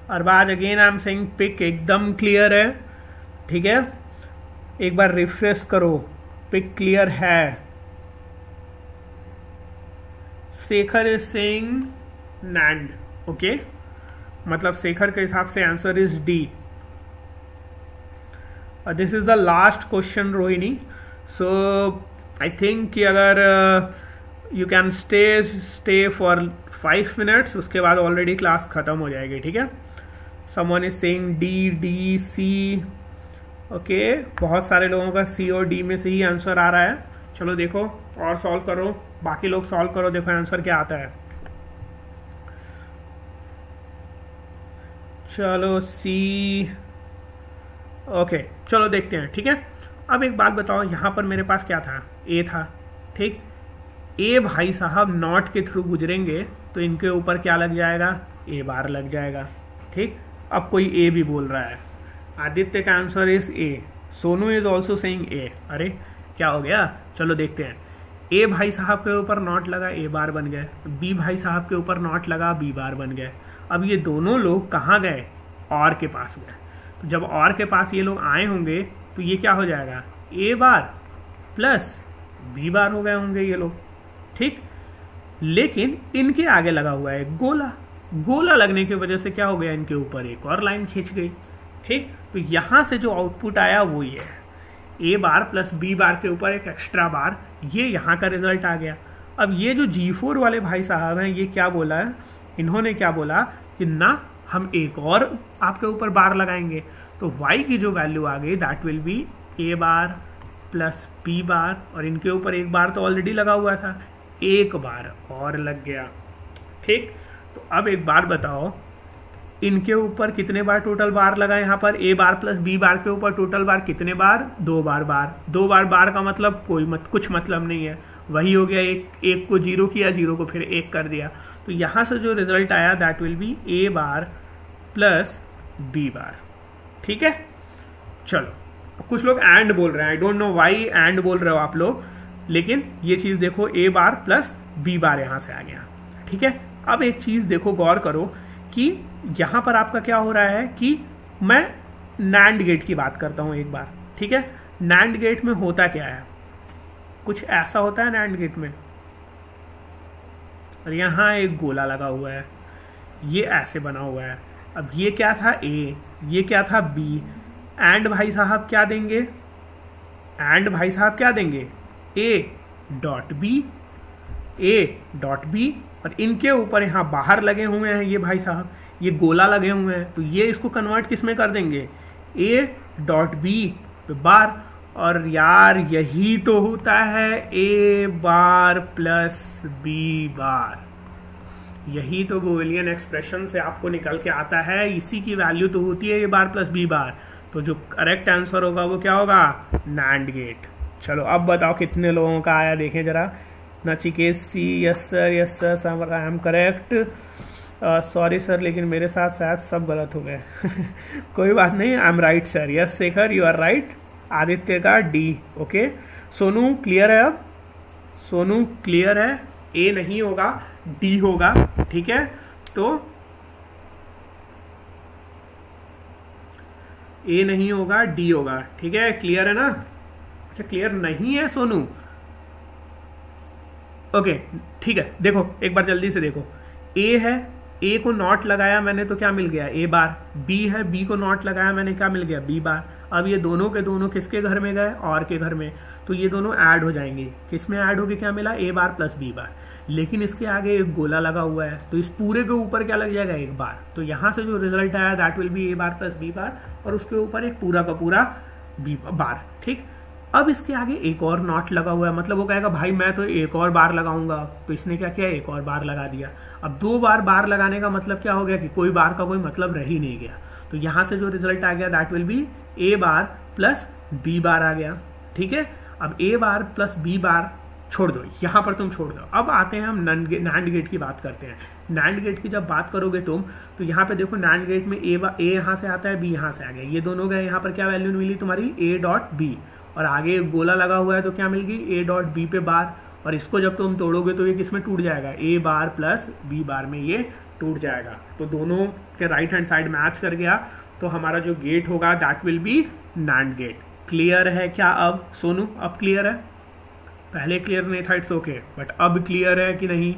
Arbaaz again I am saying pic एकदम क्लियर है, ठीक है? एक बार रिफ्रेश करो, पिक क्लियर है। Shekhar is saying nand, okay, मतलब शेखर के हिसाब से answer is D. This is the last question Rohini, so I think कि अगर you can stay for 5 minutes, उसके बाद ऑलरेडी क्लास खत्म हो जाएगी, ठीक है? Someone is saying D, D, C, okay, बहुत सारे लोगों का सी और डी में से ही आंसर आ रहा है। चलो देखो और सॉल्व करो, बाकी लोग सॉल्व करो, देखो आंसर क्या आता है। चलो सी, ओके, चलो देखते हैं, ठीक है? अब एक बात बताओ, यहां पर मेरे पास क्या था? ए था, ठीक? ए भाई साहब नॉट के थ्रू गुजरेंगे तो इनके ऊपर क्या लग जाएगा? ए बार लग जाएगा, ठीक? अब कोई ए भी बोल रहा है, आदित्य का answer is a, Sonu is also saying ए। अरे क्या हो गया? चलो देखते हैं। ए भाई साहब के ऊपर नॉट लगा, ए बार बन गए, बी भाई साहब के ऊपर नॉट लगा, बी बार बन गए। अब ये दोनों लोग कहाँ गए? और के पास गए। तो जब और के पास ये लोग आए होंगे तो ये क्या हो जाएगा? ए बार प्लस बी बार हो गए होंगे ये लोग, ठीक? लेकिन इनके आगे लगा हुआ है गोला, गोला लगने की वजह से क्या हो गया? इनके ऊपर एक और लाइन खींच गई, ठीक? तो यहां से जो आउटपुट आया वो ये है, ए बार प्लस बी बार के ऊपर एक एक्स्ट्रा बार, ये यहाँ का रिजल्ट आ गया। अब ये जो G4 वाले भाई साहब हैं, ये क्या बोला है? इन्होंने क्या बोला कि ना हम एक और आपके ऊपर बार लगाएंगे, तो y की जो वैल्यू आ गई that will be A bar plus B bar, और इनके ऊपर एक बार तो ऑलरेडी लगा हुआ था, एक बार और लग गया, ठीक? तो अब एक बार बताओ, इनके ऊपर कितने बार टोटल बार लगा? यहाँ पर ए बार प्लस बी बार के ऊपर टोटल बार कितने बार? 2 बार बार। 2 बार बार का मतलब कुछ मतलब नहीं है, वही हो गया, एक को 0 किया, 0 को फिर 1 कर दिया। तो यहाँ से जो रिजल्ट आया that will be A bar plus B bar, ठीक है? चलो, कुछ लोग एंड बोल रहे हैं, I don't know why and बोल रहे हो आप लोग, लेकिन ये चीज देखो ए बार प्लस बी बार यहां से आ गया, ठीक है। अब एक चीज देखो, गौर करो कि यहां पर आपका क्या हो रहा है कि मैं नैंड गेट की बात करता हूं एक बार, ठीक है। नैंड गेट में होता क्या है, कुछ ऐसा होता है नैंड गेट में, और यहां एक गोला लगा हुआ है, ये ऐसे बना हुआ है। अब ये क्या था ए, ये क्या था बी, एंड भाई साहब क्या देंगे, एंड भाई साहब क्या देंगे, A dot B, A dot B, और इनके ऊपर यहां बाहर लगे हुए हैं ये भाई साहब, ये गोला लगे हुए हैं, तो ये इसको कन्वर्ट किस में कर देंगे, ए डॉट बी बार। और यार यही तो होता है ए बार प्लस बी बार, यही तो बुलियन एक्सप्रेशन से आपको निकल के आता है, इसी की वैल्यू तो होती है ए बार प्लस बी बार। तो जो करेक्ट आंसर होगा वो क्या होगा, नैंड गेट। चलो अब बताओ कितने लोगों का आया, देखें जरा। Nachiket C, yes sir, I am correct, sorry sir लेकिन मेरे साथ शायद सब गलत हो गए कोई बात नहीं, I am right sir, yes Shekhar you are right. Aditya का डी, ओके। सोनू क्लियर है, अब सोनू क्लियर है, ए नहीं होगा डी होगा, ठीक है। तो ए नहीं होगा डी होगा, ठीक है, क्लियर है ना। अच्छा क्लियर नहीं है सोनू, ओके ठीक है। देखो एक बार जल्दी से देखो, ए है, ए को नॉट लगाया मैंने तो क्या मिल गया, ए बार। बी है, बी को नॉट लगाया मैंने, क्या मिल गया, बी बार। अब ये दोनों के दोनों किसके घर में गए, और के घर में, तो ये दोनों ऐड हो जाएंगे, किस में ऐड होके क्या मिला, ए बार प्लस बी बार। लेकिन इसके आगे एक गोला लगा हुआ है, तो इस पूरे के ऊपर क्या लग जाएगा, एक बार। तो यहां से जो रिजल्ट आया that will be A bar plus B bar, और उसके ऊपर एक पूरा का पूरा बी बार, ठीक। अब इसके आगे एक और नॉट लगा हुआ है, मतलब वो कहेगा भाई मैं तो एक और बार लगाऊंगा, तो इसने क्या किया, एक और बार लगा दिया। अब दो बार बार लगाने का मतलब क्या हो गया कि कोई बार का कोई मतलब रह ही नहीं गया। तो यहां से जो रिजल्ट आ गया that will be A bar plus B bar आ गया, ठीक है। अब ए बार प्लस बी बार छोड़ दो, यहां पर तुम छोड़ दो। अब आते हैं हम नैंड गेट की बात करते हैं। नैंड गेट की जब बात करोगे तुम, तो यहाँ पे देखो नैंड गेट में ए यहाँ से आता है, बी यहाँ से आ गया, ये दोनों गए, यहाँ पर क्या वैल्यू मिली तुम्हारी, ए डॉट बी, और आगे एक गोला लगा हुआ है तो क्या मिल गई, ए डॉट बी पे बार। और इसको जब तुम तोड़ोगे तो ये किस में टूट जाएगा, ए बार प्लस बी बार में ये टूट जाएगा। तो दोनों के राइट हैंड साइड मैच कर गया, तो हमारा जो गेट होगा that will be nand gate. Clear है क्या अब सोनू, अब क्लियर है, पहले क्लियर नहीं था, इट्स ओके, बट अब क्लियर है कि नहीं।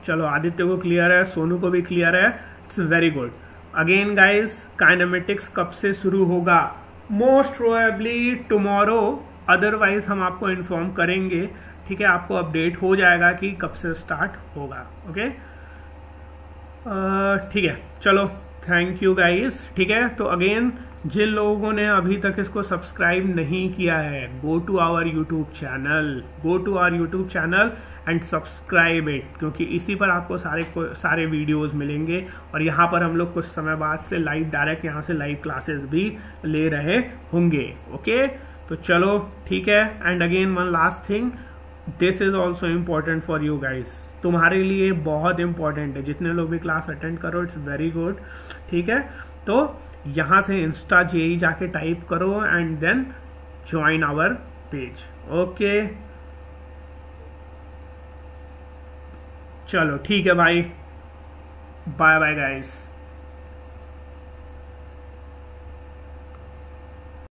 चलो आदित्य को क्लियर है, सोनू को भी क्लियर है, it's very good. Again guys, kinematics कब से शुरू होगा, मोस्ट प्रोबेबली टुमारो, अदरवाइज हम आपको इन्फॉर्म करेंगे, ठीक है, आपको अपडेट हो जाएगा कि कब से स्टार्ट होगा, ओके। ठीक है, चलो थैंक यू गाइस, ठीक है। तो अगेन जिन लोगों ने अभी तक इसको सब्सक्राइब नहीं किया है, go to our YouTube channel and subscribe it, क्योंकि इसी पर आपको सारे वीडियोस मिलेंगे। और यहाँ पर हम लोग कुछ समय बाद से लाइव डायरेक्ट यहाँ से लाइव क्लासेस भी ले रहे होंगे, ओके। तो चलो ठीक है। And again one last thing, this is also important for you guys, तुम्हारे लिए बहुत इंपॉर्टेंट है, जितने लोग भी क्लास अटेंड करो इट्स वेरी गुड, ठीक है। तो यहाँ से इंस्टा जेई जाके टाइप करो and then join our page, okay. चलो ठीक है भाई, बाय बाय गाइस।